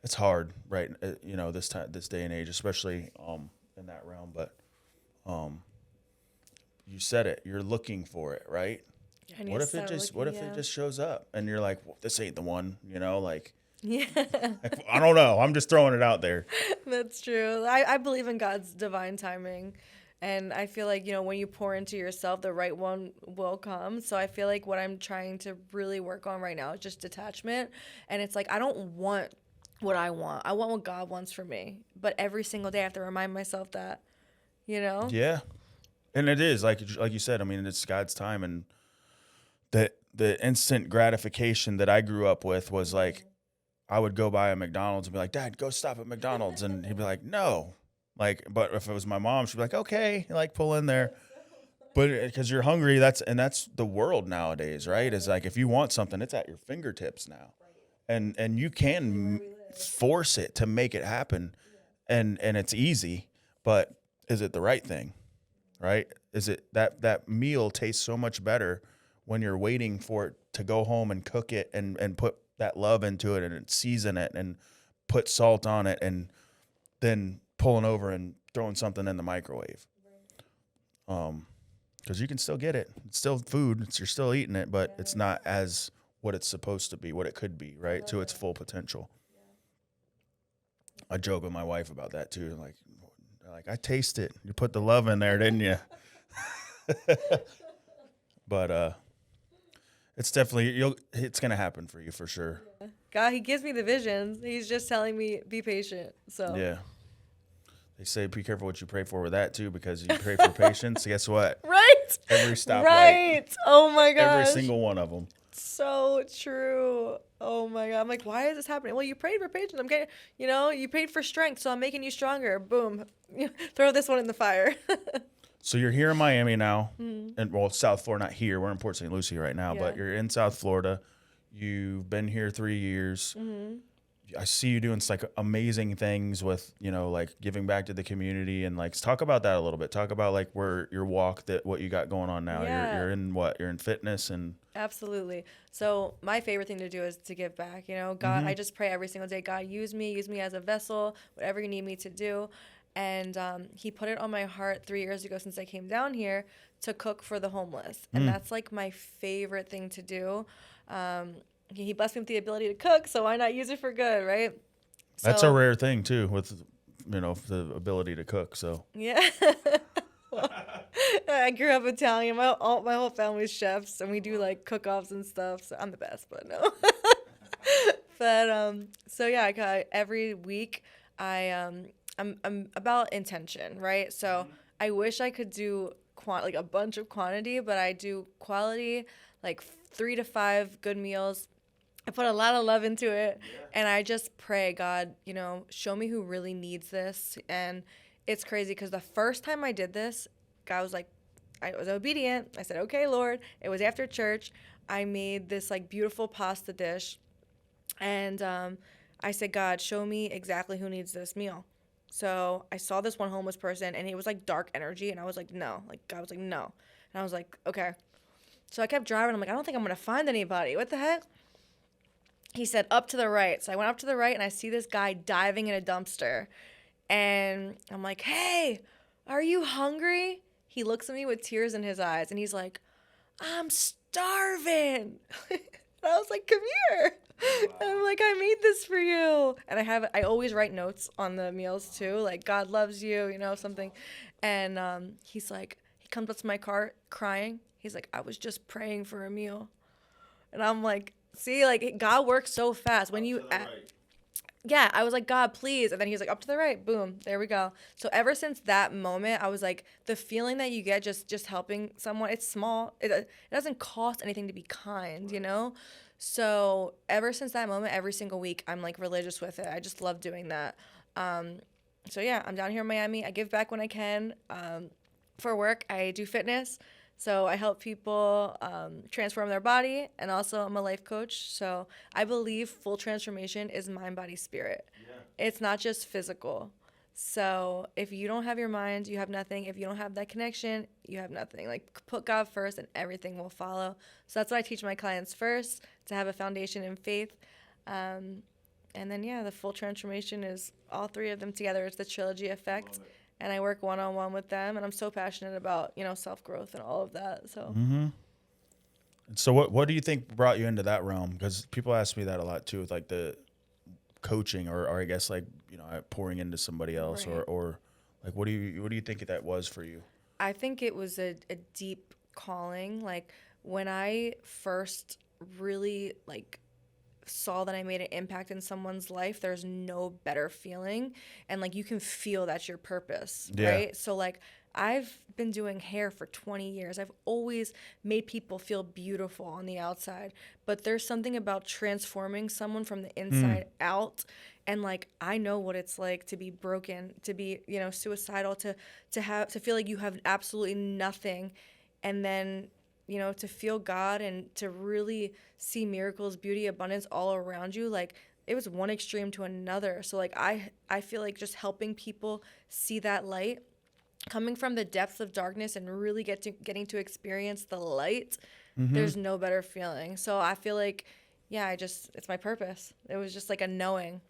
it's hard, right? You know, this day and age, especially in that realm. But you said it. You're looking for it, right? What if it just shows up and you're like, well, this ain't the one? You know, like. Yeah. I don't know. I'm just throwing it out there. That's true. I believe in God's divine timing. And I feel like, you know, when you pour into yourself, the right one will come. So I feel like what I'm trying to really work on right now is just detachment. And it's like, I don't want what I want. I want what God wants for me. But every single day I have to remind myself that, you know? Yeah. And it is, like you said, I mean, it's God's time. And the instant gratification that I grew up with was like, I would go by a McDonald's and be like, Dad, go stop at McDonald's. And he'd be like, no. Like, but if it was my mom, she'd be like, okay, like pull in there. But because you're hungry, that's the world nowadays, right? Is like, if you want something, it's at your fingertips now. And you can force it to make it happen. And it's easy, but is it the right thing? Right? Is it that meal tastes so much better when you're waiting for it to go home and cook it and put that love into it and season it and put salt on it and then pulling over and throwing something in the microwave. Because you can still get it. It's still food. You're still eating it, but it's not as what it's supposed to be, what it could be, right? To its full potential. I joke with my wife about that too. Like I taste it. You put the love in there, didn't you? But it's definitely it's gonna happen for you for sure. Yeah. God, he gives me the visions. He's just telling me be patient. So yeah. They say be careful what you pray for with that too, because you pray for patience. Guess what? Right. Every stoplight. Right. Oh my gosh. Every single one of them. So true. Oh my God. I'm like, why is this happening? Well, you prayed for patience. I'm getting, you know, you prayed for strength, so I'm making you stronger. Boom. Throw this one in the fire. So you're here in Miami now, and well, South Florida, not here. We're in Port St. Lucie right now, but you're in South Florida. You've been here 3 years. I see you doing like amazing things with, like giving back to the community, and like talk about that a little bit. Talk about like where your walk, that what you got going on now. Yeah. You're in what? You're in fitness and Absolutely. So my favorite thing to do is to give back. God, I just pray every single day, God, use me as a vessel, whatever you need me to do. And he put it on my heart 3 years ago, since I came down here, to cook for the homeless. And that's like my favorite thing to do. He blessed me with the ability to cook, so why not use it for good, right? that's So, a rare thing too, with the ability to cook. So yeah. Well, I grew up Italian. My whole family's chefs, and we do like cook-offs and stuff. So I'm the best, but no. But so yeah, every week I'm about intention, right? So I wish I could do like a bunch of quantity, but I do quality, like 3 to 5 good meals. I put a lot of love into it, and I just pray, God, show me who really needs this. And it's crazy because the first time I did this, God was like, I was obedient. I said, okay, Lord. It was after church. I made this like beautiful pasta dish, and I said, God, show me exactly who needs this meal. So I saw this one homeless person, and it was like dark energy, and I was like, no. Like God was like, no. And I was like, okay. So I kept driving. I'm like, I don't think I'm gonna find anybody. What the heck? He said, up to the right. So I went up to the right, and I see this guy diving in a dumpster. And I'm like, hey, are you hungry? He looks at me with tears in his eyes, and he's like, I'm starving. And I was like, come here. Wow. And I'm like, I made this for you. And I always write notes on the meals too, like God loves you, something. And he's like, he comes up to my car crying. He's like, I was just praying for a meal. And I'm like, see, like God works so fast. When you, yeah, I was like, God, please. And then he was like, up to the right, boom, there we go. So ever since that moment, I was like, the feeling that you get just helping someone, it's small. It doesn't cost anything to be kind, So ever since that moment, every single week, I'm like religious with it. I just love doing that. So yeah, I'm down here in Miami. I give back when I can. For work, I do fitness. So I help people transform their body, and also I'm a life coach. So I believe full transformation is mind, body, spirit. Yeah. It's not just physical. So if you don't have your mind, you have nothing. If you don't have that connection, you have nothing. Like put God first and everything will follow. So that's what I teach my clients first, to have a foundation in faith. And then, yeah, the full transformation is all 3 of them together. It's the trilogy effect. And I work one-on-one with them, and I'm so passionate about, self-growth and all of that. So, So what do you think brought you into that realm? Because people ask me that a lot too, with like the coaching, or I guess like pouring into somebody else, right. or like what do you think that was for you? I think it was a deep calling. Like when I first really saw that I made an impact in someone's life, there's no better feeling, and like you can feel that's your purpose, right? So like I've been doing hair for 20 years. I've always made people feel beautiful on the outside, but there's something about transforming someone from the inside out. And like I know what it's like to be broken, to be suicidal, to feel like you have absolutely nothing, and then to feel God and to really see miracles, beauty, abundance all around you. Like it was one extreme to another. So like I feel like just helping people see that light, coming from the depths of darkness and really getting to experience the light. There's no better feeling. So I feel like, yeah, it's my purpose. It was just like a knowing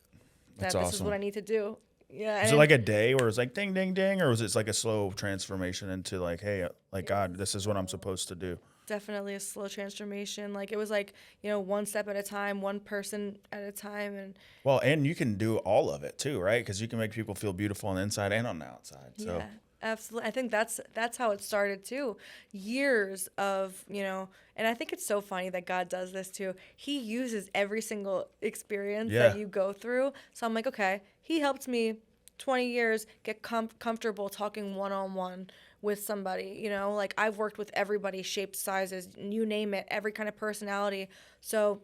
that this is what I need to do. Yeah. Is it like a day where it's like ding, ding, ding, or was it like a slow transformation into like, hey, like God, this is what I'm supposed to do? Definitely a slow transformation. Like it was like, one step at a time, one person at a time. And you can do all of it too, right? Because you can make people feel beautiful on the inside and on the outside. So. Yeah, absolutely. I think that's how it started too. Years of, and I think it's so funny that God does this too. He uses every single experience that you go through. So I'm like, okay, he helped me 20 years get comfortable talking one-on-one with somebody, like I've worked with everybody, shapes, sizes, you name it, every kind of personality. So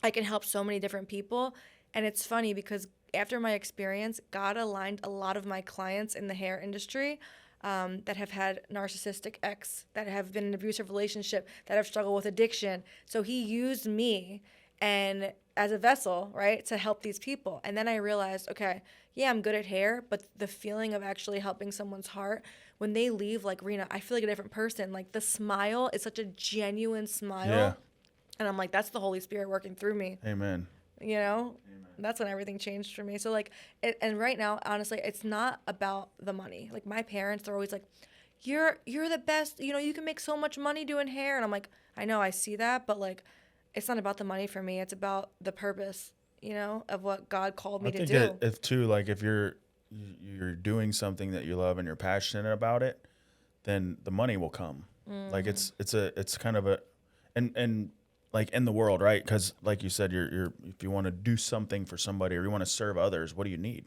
I can help so many different people. And it's funny because after my experience, God aligned a lot of my clients in the hair industry that have had narcissistic ex, that have been in an abusive relationship, that have struggled with addiction. So he used me, and as a vessel, right, to help these people. And then I realized, okay, yeah, I'm good at hair, but the feeling of actually helping someone's heart when they leave, like Rena, I feel like a different person. Like the smile is such a genuine smile. Yeah. And I'm like, that's the Holy Spirit working through me. Amen. You know, that's when everything changed for me. So like, and right now, honestly, it's not about the money. Like my parents, they're always like, you're the best. You know, you can make so much money doing hair. And I'm like, I know, I see that, but like, it's not about the money for me. It's about the purpose, you know, of what God called me to do. I think that if too, like if you're doing something that you love and you're passionate about it, then the money will come. Like it's kind of a, and like in the world, right? Because like you said, you're if you want to do something for somebody or you want to serve others, what do you need?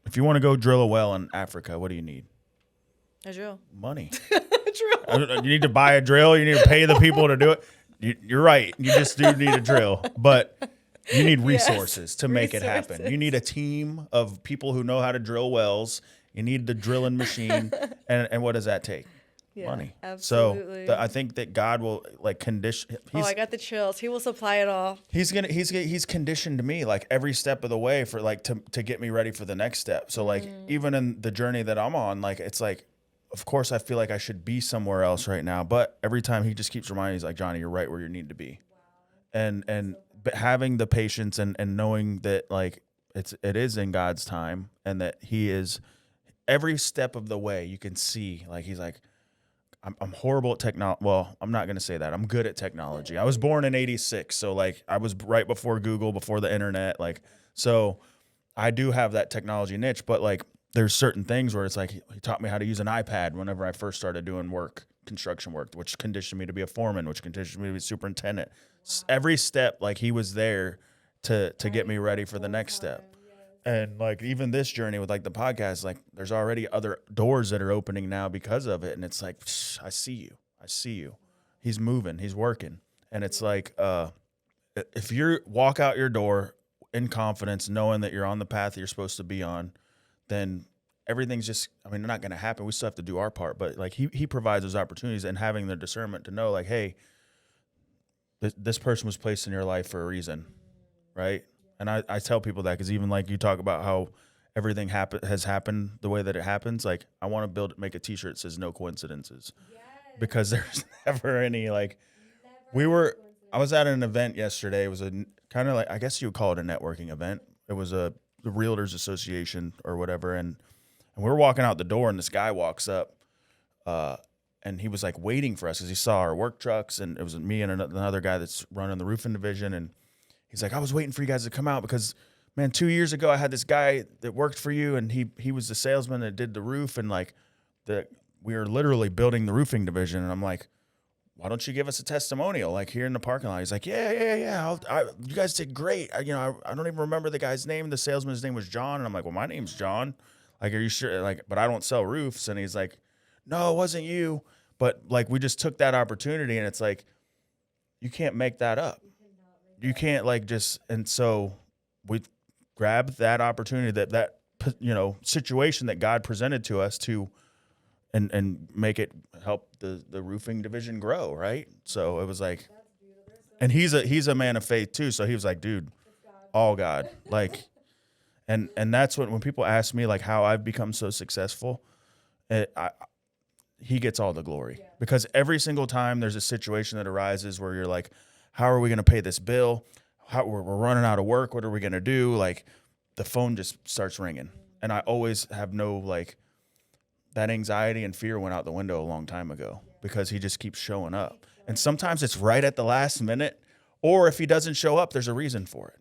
If you want to go drill a well in Africa, what do you need? A drill. Money. Drill. You need to buy a drill. You need to pay the people to do it. You're right. You just do need a drill, but you need resources to make it happen. You need a team of people who know how to drill wells. You need the drilling machine, and what does that take? Yeah, Money. absolutely. So I think that God will like condition. I got the chills. He will supply it all. He's conditioned me like every step of the way for like to get me ready for the next step. So like even in the journey that I'm on, like it's like, of course I feel like I should be somewhere else right now, but every time he just keeps reminding me, he's like, Jonnie, you're right where you need to be. Wow. But having the patience and knowing that like it is in God's time and that he is every step of the way you can see like he's like, I'm horrible at technology. Well, I'm not going to say that. I'm good at technology. I was born in 86. So like I was right before Google, before the internet. Like, so I do have that technology niche, but like there's certain things where it's like, he taught me how to use an iPad whenever I first started doing construction work, which conditioned me to be a foreman, which conditioned me to be a superintendent. Every step, like he was there to get me ready for the next step. And like even this journey with like the podcast, like there's already other doors that are opening now because of it. And it's like, I see you. He's moving, he's working. And it's like, if you walk out your door in confidence, knowing that you're on the path you're supposed to be on, then everything's just, I mean, not going to happen. We still have to do our part, but like he provides those opportunities and having the discernment to know like, hey, this person was placed in your life for a reason. Right. And I tell people that because even like you talk about how everything has happened the way that it happens. Like I want to make a t-shirt that says no coincidences because there's never any like I was at an event yesterday. It was a kind of like, I guess you would call it a networking event. It was the Realtors Association or whatever. And we're walking out the door and this guy walks up and he was like waiting for us because he saw our work trucks and it was me and another guy that's running the roofing division. And he's like, I was waiting for you guys to come out because, man, 2 years ago I had this guy that worked for you, and he was the salesman that did the roof, and like we were literally building the roofing division. And I'm like, why don't you give us a testimonial like here in the parking lot? He's like, yeah. You guys did great. I don't even remember the guy's name. The salesman's name was John, and I'm like, well, my name's John. Like, are you sure? Like, but I don't sell roofs. And he's like, no, it wasn't you. But like, we just took that opportunity, and it's like, you can't make that up. You can't like just, and so we grabbed that opportunity that situation that God presented to us to, and make it help the roofing division grow. Right. So it was like, and he's a man of faith too. So he was like, dude, all God, like, and that's when people ask me like how I've become so successful, he gets all the glory because every single time there's a situation that arises where you're like, how are we going to pay this bill? We're running out of work. What are we going to do? Like the phone just starts ringing. And I always have that anxiety and fear went out the window a long time ago because he just keeps showing up. And sometimes it's right at the last minute, or if he doesn't show up, there's a reason for it.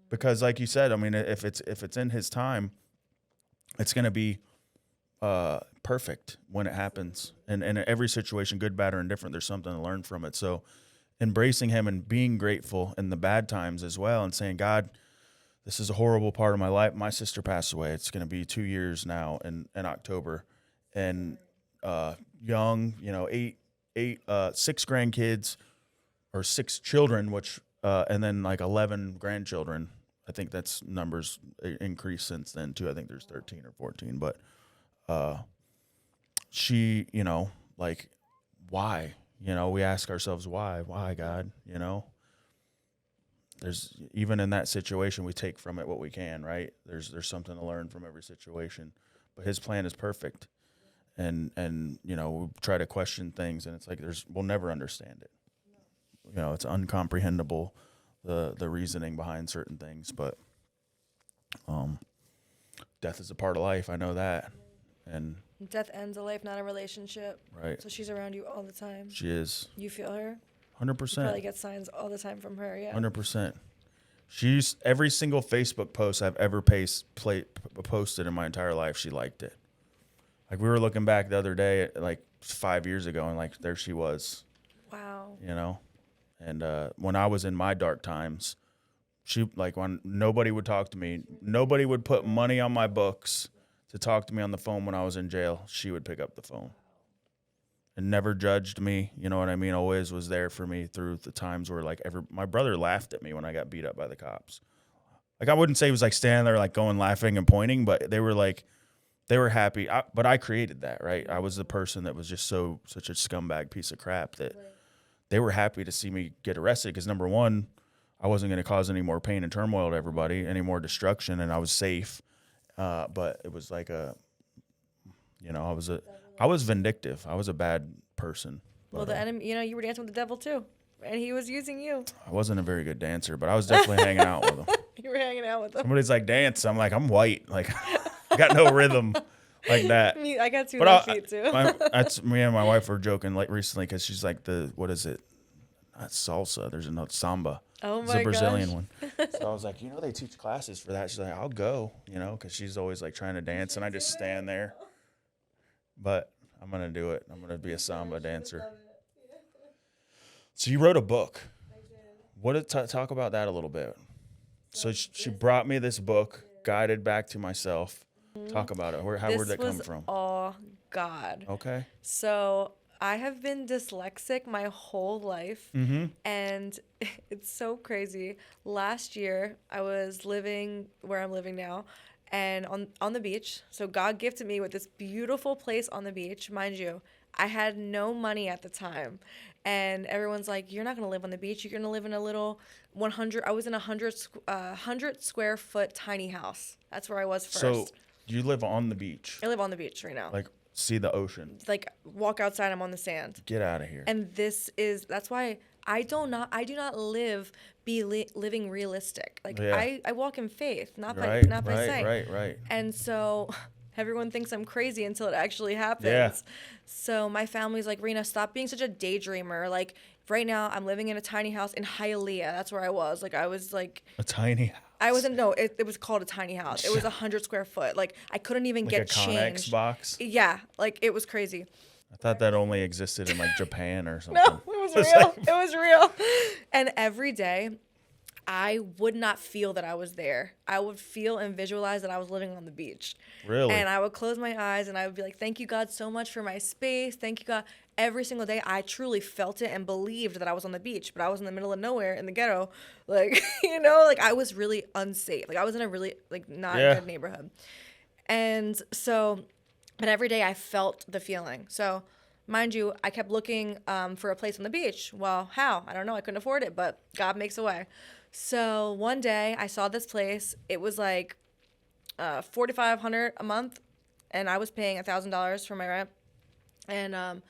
Because like you said, I mean, if it's in his time, it's going to be perfect when it happens. And in every situation, good, bad, or indifferent, there's something to learn from it. So embracing him and being grateful in the bad times as well and saying, God, this is a horrible part of my life. My sister passed away. It's going to be 2 years now in October. And young, 6 grandkids or 6 children, which and then like 11 grandchildren. I think that's numbers increased since then too. I think there's 13 or 14. But she, like, why? We ask ourselves why God, there's even in that situation, we take from it what we can, right? There's something to learn from every situation, but his plan is perfect. And you know, we try to question things, and it's like we'll never understand it. You know, it's uncomprehendable, the reasoning behind certain things, but death is a part of life. I know that. And Death ends a life, not a relationship. right. So she's around you all the time. She is. You feel her? 100%. You probably get signs all the time from her, yeah. 100%. She's every single Facebook post I've ever posted in my entire life, she liked it. Like, we were looking back the other day at like 5 years ago, and like there she was. Wow. You know? And when I was in my dark times, she, like, when nobody would talk to me, nobody would put money on my books to talk to me on the phone when I was in jail, she would pick up the phone. And never judged me, you know what I mean? Always was there for me through the times where, like, my brother laughed at me when I got beat up by the cops. Like, I wouldn't say he was like standing there like going laughing and pointing, but they were happy. But I created that, right? I was the person that was just such a scumbag piece of crap that they were happy to see me get arrested because, number one, I wasn't going to cause any more pain and turmoil to everybody, any more destruction, and I was safe. But it was like I was vindictive. I was a bad person. Well, the enemy, you know, you were dancing with the devil too, and he was using you. I wasn't a very good dancer, but I was definitely hanging out with him. You were hanging out with him. Somebody's like, dance. I'm like, I'm white. Like, I got no rhythm like that. I got two left feet too. That's me and my wife were joking like recently because she's like what is it? Not salsa. There's another samba. Oh It's my a Brazilian gosh. one. So I was like, you know, they teach classes for that. She's like, I'll go, you know, because she's always like trying to dance, and I just stand there. But I'm gonna do it. I'm gonna be a samba dancer. So you wrote a book. What talk about that a little bit? So she brought me this book, Guided Back to Myself. Talk about it. Where'd that come from? All God. Okay. So I have been dyslexic my whole life, and it's so crazy. Last year, I was living where I'm living now, and on the beach. So God gifted me with this beautiful place on the beach. Mind you, I had no money at the time, and everyone's like, "You're not gonna live on the beach. You're gonna live in a little 100." I was in a 100 square foot tiny house. That's where I was first. So you live on the beach. I live on the beach right now. Like, see the ocean. Like, walk outside, I'm on the sand. Get out of here. And that's why I do not living realistic. Like, Yeah. I walk in faith, not Right, by sight. Right. And so everyone thinks I'm crazy until it actually happens. Yeah. So my family's like, Rena, stop being such a daydreamer. Like, right now I'm living in a tiny house in Hialeah. That's where I was. Like, I was like A tiny house. I wasn't. No, it was called a tiny house. It was 100 square foot. Like, I couldn't even Like get a Connex change. box. Yeah, like, it was crazy. I thought that only existed in like Japan or something. No, it was real. It was real. And every day, I would not feel that I was there. I would feel and visualize that I was living on the beach. Really? And I would close my eyes and I would be like, thank you, God, so much for my space. Thank you, God. Every single day, I truly felt it and believed that I was on the beach, but I was in the middle of nowhere in the ghetto. Like, you know, like, I was really unsafe. Like, I was in a really, like, not good neighborhood. And so, but every day I felt the feeling. So, mind you, I kept looking for a place on the beach. Well, how? I don't know. I couldn't afford it, but God makes a way. So one day I saw this place. It was like $4,500 a month, and I was paying $1,000 for my rent. And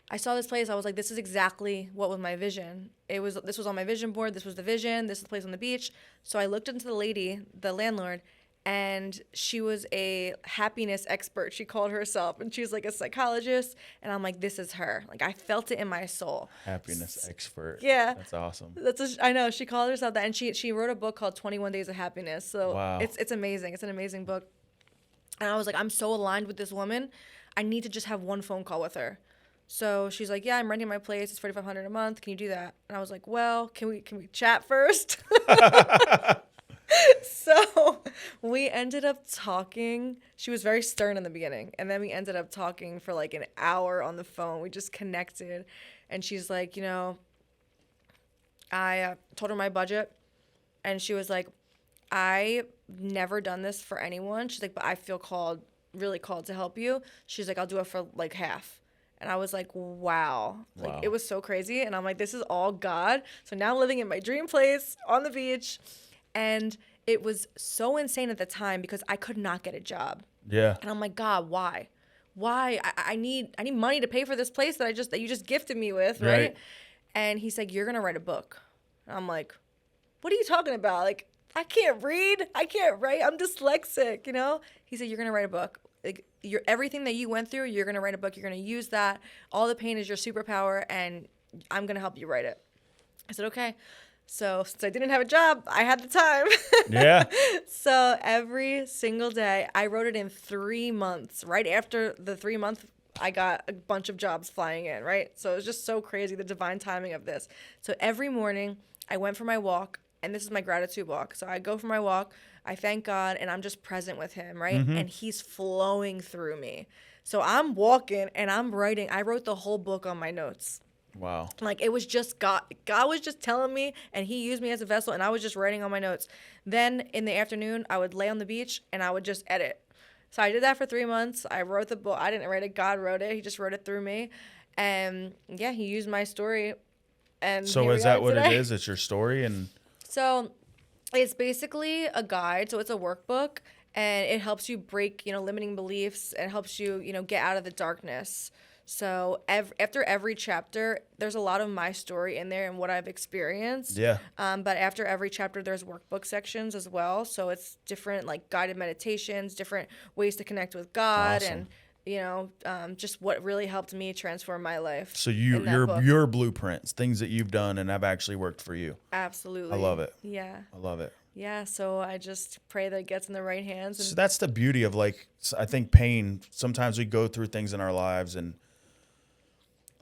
I saw this place. I was like, this is exactly what was my vision. This was on my vision board. This was the vision. This is the place on the beach. So I looked into the lady, the landlord, and she was a happiness expert. She called herself, and she was like a psychologist. And I'm like, this is her. Like, I felt it in my soul. Happiness expert. Yeah. That's awesome. I know. She called herself that, and she wrote a book called 21 Days of Happiness. So Wow. It's amazing. It's an amazing book. And I was like, I'm so aligned with this woman. I need to just have one phone call with her. So she's like, yeah, I'm renting my place. It's $4,500 a month. Can you do that? And I was like, well, can we chat first? So we ended up talking. She was very stern in the beginning. And then we ended up talking for like an hour on the phone. We just connected. And she's like, you know, I told her my budget. And she was like, I've never done this for anyone. She's like, but I feel really called to help you. She's like, I'll do it for like half. And I was like, wow. Like, Wow. it was so crazy. And I'm like, this is all God. So now I'm living in my dream place on the beach. And it was so insane at the time because I could not get a job. Yeah. And I'm like, God, why? Why? I need money to pay for this place that you just gifted me with, right? And he's like, you're going to write a book. And I'm like, what are you talking about? Like, I can't read. I can't write. I'm dyslexic, you know? He said, you're going to write a book. Like, everything that you went through, you're going to write a book. You're going to use that. All the pain is your superpower, and I'm going to help you write it. I said, okay. So since I didn't have a job, I had the time. Yeah. So every single day, I wrote it in 3 months. Right after the 3 month, I got a bunch of jobs flying in, right? So it was just so crazy, the divine timing of this. So every morning, I went for my walk, and this is my gratitude walk. So I go for my walk, I thank God, and I'm just present with him, right? And he's flowing through me. So I'm walking, and I'm writing. I wrote the whole book on my notes. Wow. Like, it was just God. God was just telling me, and he used me as a vessel, and I was just writing on my notes. Then in the afternoon, I would lay on the beach, and I would just edit. So I did that for 3 months. I wrote the book. I didn't write it. God wrote it. He just wrote it through me. And, yeah, he used my story. And So is that what it is? It's your story? And so it's basically a guide. So it's a workbook, and it helps you break, limiting beliefs. It helps you, get out of the darkness. So after every chapter, there's a lot of my story in there and what I've experienced. Yeah. But after every chapter, there's workbook sections as well. So it's different, like, guided meditations, different ways to connect with God, Awesome. and just what really helped me transform my life. So in that book. your blueprints, things that you've done and have actually worked for you. Absolutely. I love it. Yeah. I love it. Yeah. So I just pray that it gets in the right hands. So And that's the beauty of, like, I think pain. Sometimes we go through things in our lives, and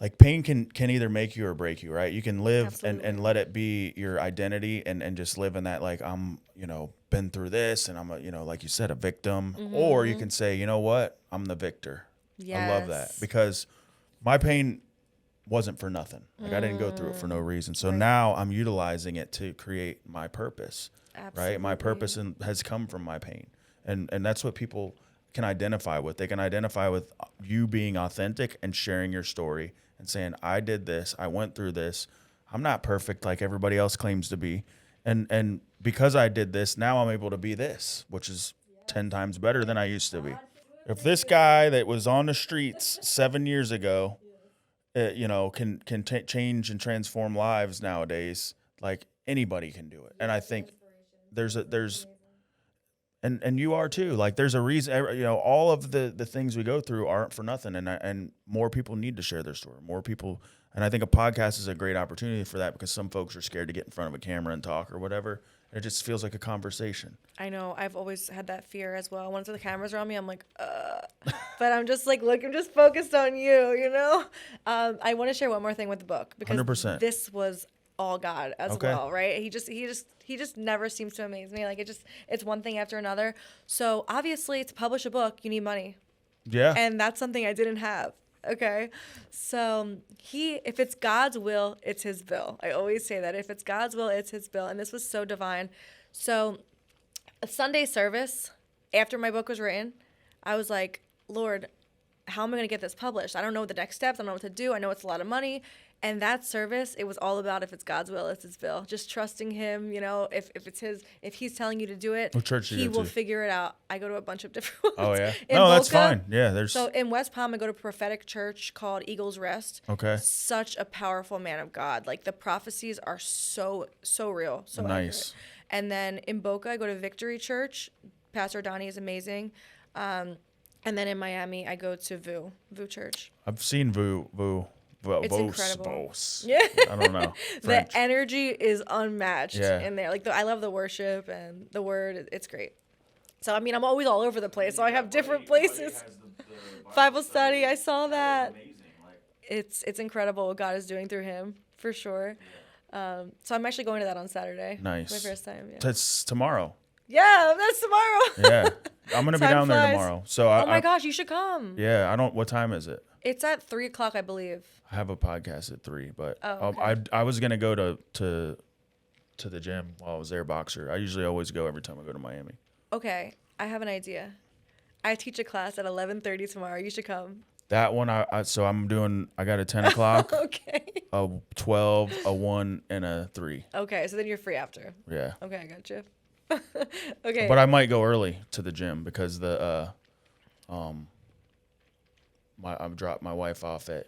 like, pain can either make you or break you, right? You can live and let it be your identity and just live in that, like, I'm, been through this, and I'm like you said, a victim. Or you can say, you know what? I'm the victor. I love that, Yes. because my pain wasn't for nothing. Like, I didn't go through it for no reason. So now I'm utilizing it to create my purpose, right? My purpose has come from my pain. And that's what people can identify with. They can identify with you being authentic and sharing your story and saying, I did this, I went through this. I'm not perfect like everybody else claims to be. And because I did this, now I'm able to be this, which is 10 times better than I used to be. If this guy that was on the streets 7 years ago, can change and transform lives nowadays, like, anybody can do it. And I think and you are too. Like, there's a reason, all of the things we go through aren't for nothing. And more people need to share their story. More people. And I think a podcast is a great opportunity for that, because some folks are scared to get in front of a camera and talk or whatever. It just feels like a conversation. I know. I've always had that fear as well. Once the cameras are on me, I'm like, but I'm just like, look, I'm just focused on you, I want to share one more thing with the book, because 100%. this was all God as Okay. well, right? He just never seems to amaze me. Like, it's one thing after another. So obviously, to publish a book, you need money. Yeah. And that's something I didn't have. Okay. So if it's God's will, it's his bill. I always say that. If it's God's will, it's his bill. And this was so divine. So a Sunday service after my book was written, I was like, Lord, how am I going to get this published? I don't know the next steps. I don't know what to do. I know it's a lot of money. And that service, it was all about, if it's God's will, it's his bill. Just trusting him, if he's telling you to do it, What church do you he go will to? figure it out. I go to a bunch of different ones. Oh, yeah. In No, that's Boca, fine. Yeah, So in West Palm, I go to a prophetic church called Eagle's Rest. Okay. Such a powerful man of God. Like, the prophecies are so real. So Nice. accurate. And then in Boca, I go to Victory Church. Pastor Donnie is amazing. And then in Miami, I go to VU Church. I've seen VU. It's incredible. Yeah. I don't know. French. The energy is unmatched Yeah. in there. Like, I love the worship and the word. It's great. So, I mean, I'm always all over the place. So I have different places. Bible study. I saw that. It's incredible what God is doing through him, for sure. So I'm actually going to that on Saturday. Nice. My first time. Yeah. That's tomorrow. Yeah, that's tomorrow. Yeah. I'm going to be Time down there flies. tomorrow. So Oh my gosh, you should come. Yeah, what time is it? It's at 3:00, I believe. I have a podcast at 3, but Oh, okay. I was going to go to the gym while I was there, boxer. I usually always go every time I go to Miami. Okay, I have an idea. I teach a class at 11:30 tomorrow. You should come. That one, so I'm doing. I got a 10 o'clock, Okay. a 12, a 1, and a 3. Okay, so then you're free after. Yeah. Okay, I got you. Okay. But I might go early to the gym because I dropped my wife off at.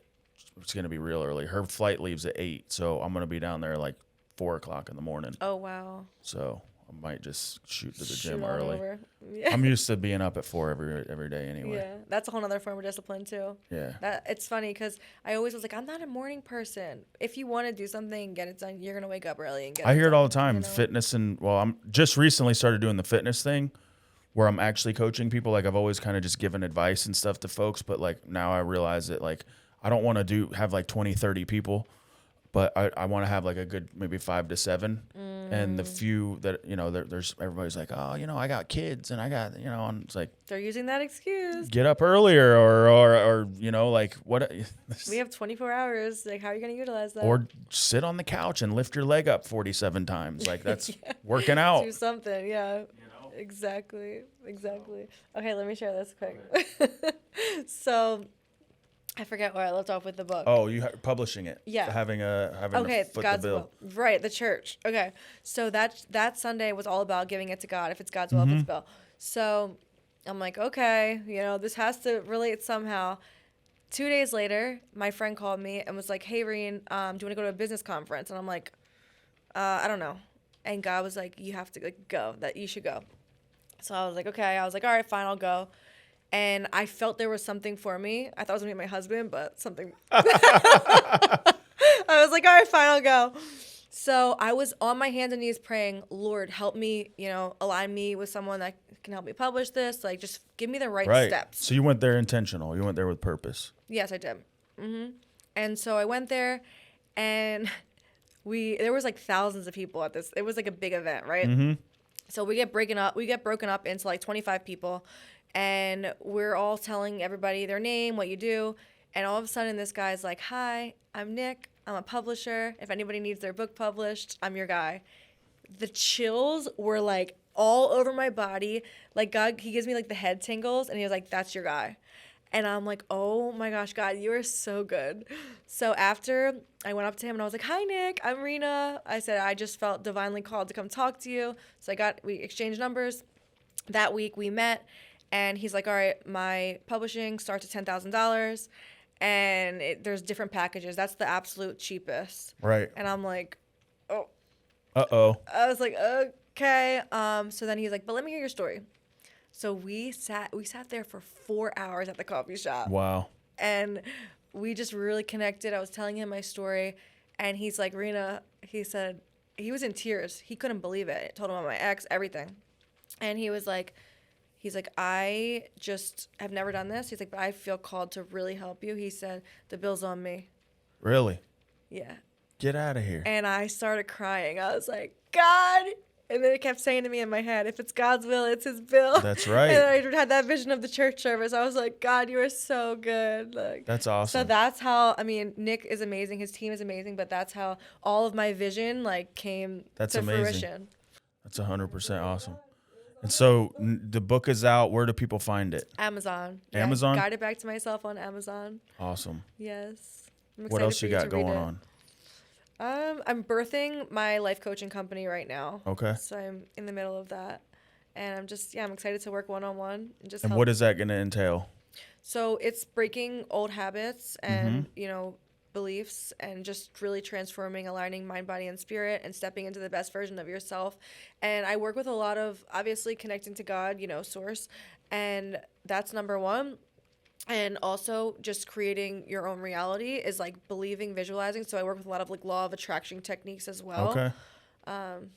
It's gonna be real early. Her flight leaves at 8, so I'm gonna be down there like 4 o'clock in the morning. Oh wow. So I might just shoot to the Shoot gym on early. over. Yeah. I'm used to being up at 4 every day anyway. Yeah, that's a whole nother form of discipline too. Yeah. It's funny because I always was like, I'm not a morning person. If you want to do something and get it done, you're gonna wake up early and get it I done. hear it all the time. You know? Fitness I'm just recently started doing the fitness thing where I'm actually coaching people. Like I've always kind of just given advice and stuff to folks, but like now I realize that like I don't want to have like 20, 30 people, but I want to have like a good maybe 5 to 7. And the few that, there's everybody's like, oh, I got kids and I got, and it's like, They're using that excuse. get up earlier or like what? We have 24 hours. Like, how are you going to utilize that? Or sit on the couch and lift your leg up 47 times. Like that's working out. Do something. Yeah. Exactly. Okay, let me share this quick. So, I forget where I left off with the book. Oh, publishing it. Yeah. Having Okay, to foot God's the bill. will. Right, the church. Okay. So that Sunday was all about giving it to God. If it's God's will, if it's Bill. So I'm like, okay, this has to relate somehow. 2 days later, my friend called me and was like, hey, Reen, do you want to go to a business conference? And I'm like, I don't know. And God was like, you have to go, that you should go. So I was like, okay. I was like, all right, fine, I'll go. And I felt there was something for me. I thought I was going to meet my husband, but something. I was like, all right, fine, I'll go. So I was on my hands and knees praying, Lord, help me, align me with someone that can help me publish this. Like, just give me the right steps. So you went there intentional. You went there with purpose. Yes, I did. And so I went there, and there was like thousands of people at this. It was like a big event, right? So we get broken up into like 25 people. And we're all telling everybody their name, what you do. And all of a sudden, this guy's like, hi, I'm Nick. I'm a publisher. If anybody needs their book published, I'm your guy. The chills were like all over my body. Like God, he gives me like the head tingles. And he was like, that's your guy. And I'm like, oh my gosh, God, you are so good. So after I went up to him and I was like, hi, Nick, I'm Rena. I said, I just felt divinely called to come talk to you. So we exchanged numbers. That week we met. And he's like, all right, my publishing starts at $10,000, and there's different packages. That's the absolute cheapest. Right. And I'm like, oh. Uh-oh. I was like, okay. So then he's like, but let me hear your story. So we sat there for 4 hours at the coffee shop. Wow. And we just really connected. I was telling him my story, and he's like, Rena, he said, he was in tears. He couldn't believe it. I told him about my ex, everything. And he was like, I just have never done this. He's like, but I feel called to really help you. He said, the bill's on me. Really? Yeah. Get out of here. And I started crying. I was like, God. And then it kept saying to me in my head, if it's God's will, it's his bill. That's right. And I had that vision of the church service. I was like, God, you are so good. Like, that's awesome. So that's how, Nick is amazing. His team is amazing. But that's how all of my vision came to fruition. That's 100% awesome. And so the book is out. Where do people find it? Amazon. Amazon? Yeah, Guided Back to Myself on Amazon. Awesome. Yes. What else you got going on? I'm birthing my life coaching company right now. Okay. So I'm in the middle of that. And I'm excited to work one-on-one. And what is that going to entail? So it's breaking old habits and, beliefs and just really transforming, aligning mind, body, and spirit and stepping into the best version of yourself. And I work with a lot of, obviously, connecting to God, source. And that's number one. And also just creating your own reality is like believing, visualizing. So I work with a lot of like law of attraction techniques as well. Okay.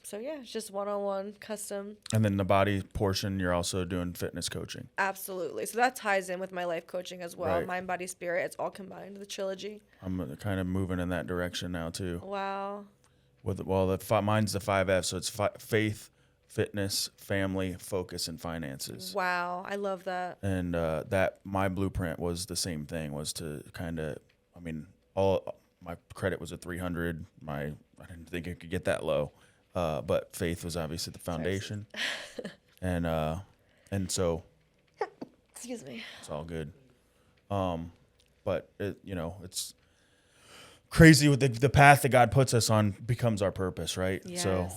So yeah, it's just one-on-one custom. And then the body portion, you're also doing fitness coaching. Absolutely. So that ties in with my life coaching as well. Right. Mind, body, spirit. It's all combined, the trilogy. I'm kind of moving in that direction now too. Wow. Mine's the 5F. So it's faith, fitness, family, focus, and finances. Wow. I love that. And that my blueprint was the same thing, was to kind of, all my credit was a 300. I didn't think it could get that low. But faith was obviously the foundation. And so excuse me. it's all good. but it's crazy with the path that God puts us on becomes our purpose, right? Yes. So,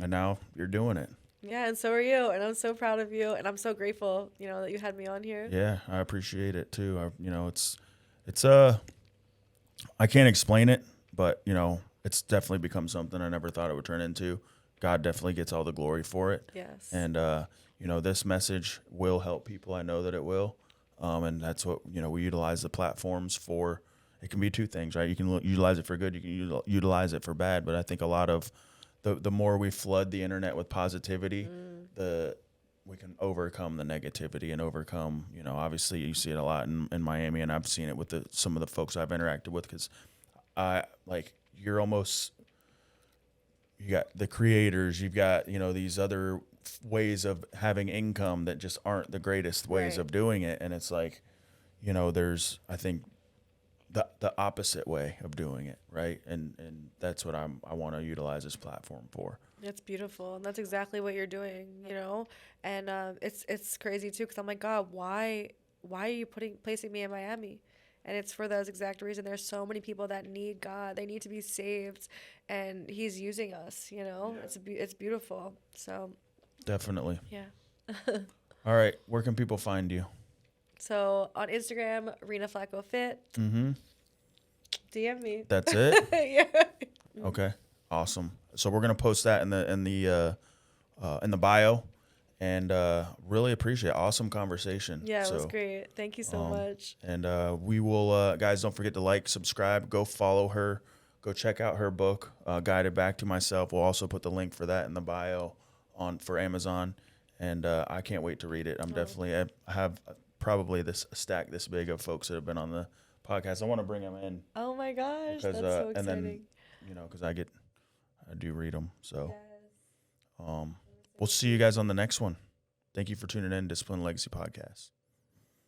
and now you're doing it. Yeah, and so are you, and I'm so proud of you, and I'm so grateful, that you had me on here. Yeah, I appreciate it too. It's I can't explain it, but it's definitely become something I never thought it would turn into. God definitely gets all the glory for it. Yes. And this message will help people. I know that it will. And that's what we utilize the platforms for. It can be two things, right? You can utilize it for good, you can utilize it for bad, but I think a lot of the more we flood the internet with positivity, we can overcome the negativity and overcome, obviously you see it a lot in Miami, and I've seen it with some of the folks I've interacted with, because you got the creators, you've got, these other ways of having income that just aren't the greatest ways of doing it. And it's like, there's, I think, the opposite way of doing it, right? And that's what I want to utilize this platform for. That's beautiful. And that's exactly what you're doing, And it's crazy too, because I'm like, God, why are you placing me in Miami? And it's for those exact reason. There's so many people that need God. They need to be saved, and He's using us. Yeah. It's beautiful. So definitely. Yeah. All right, where can people find you? So on Instagram, Rina Flaco Fit. Mm-hmm. DM me. That's it. Yeah. Okay. Awesome. So we're gonna post that in the bio, and really appreciate it. Awesome conversation. Yeah, it was great. Thank you so much. And we will, guys, don't forget to like, subscribe, go follow her, go check out her book, Guided Back to Myself. We'll also put the link for that in the bio for Amazon, and I can't wait to read it. I have probably this stack this big of folks that have been on the podcast. I want to bring them in. Oh my gosh, that's so exciting. And then, because I do read them. So, we'll see you guys on the next one. Thank you for tuning in to Discipline Legacy Podcast.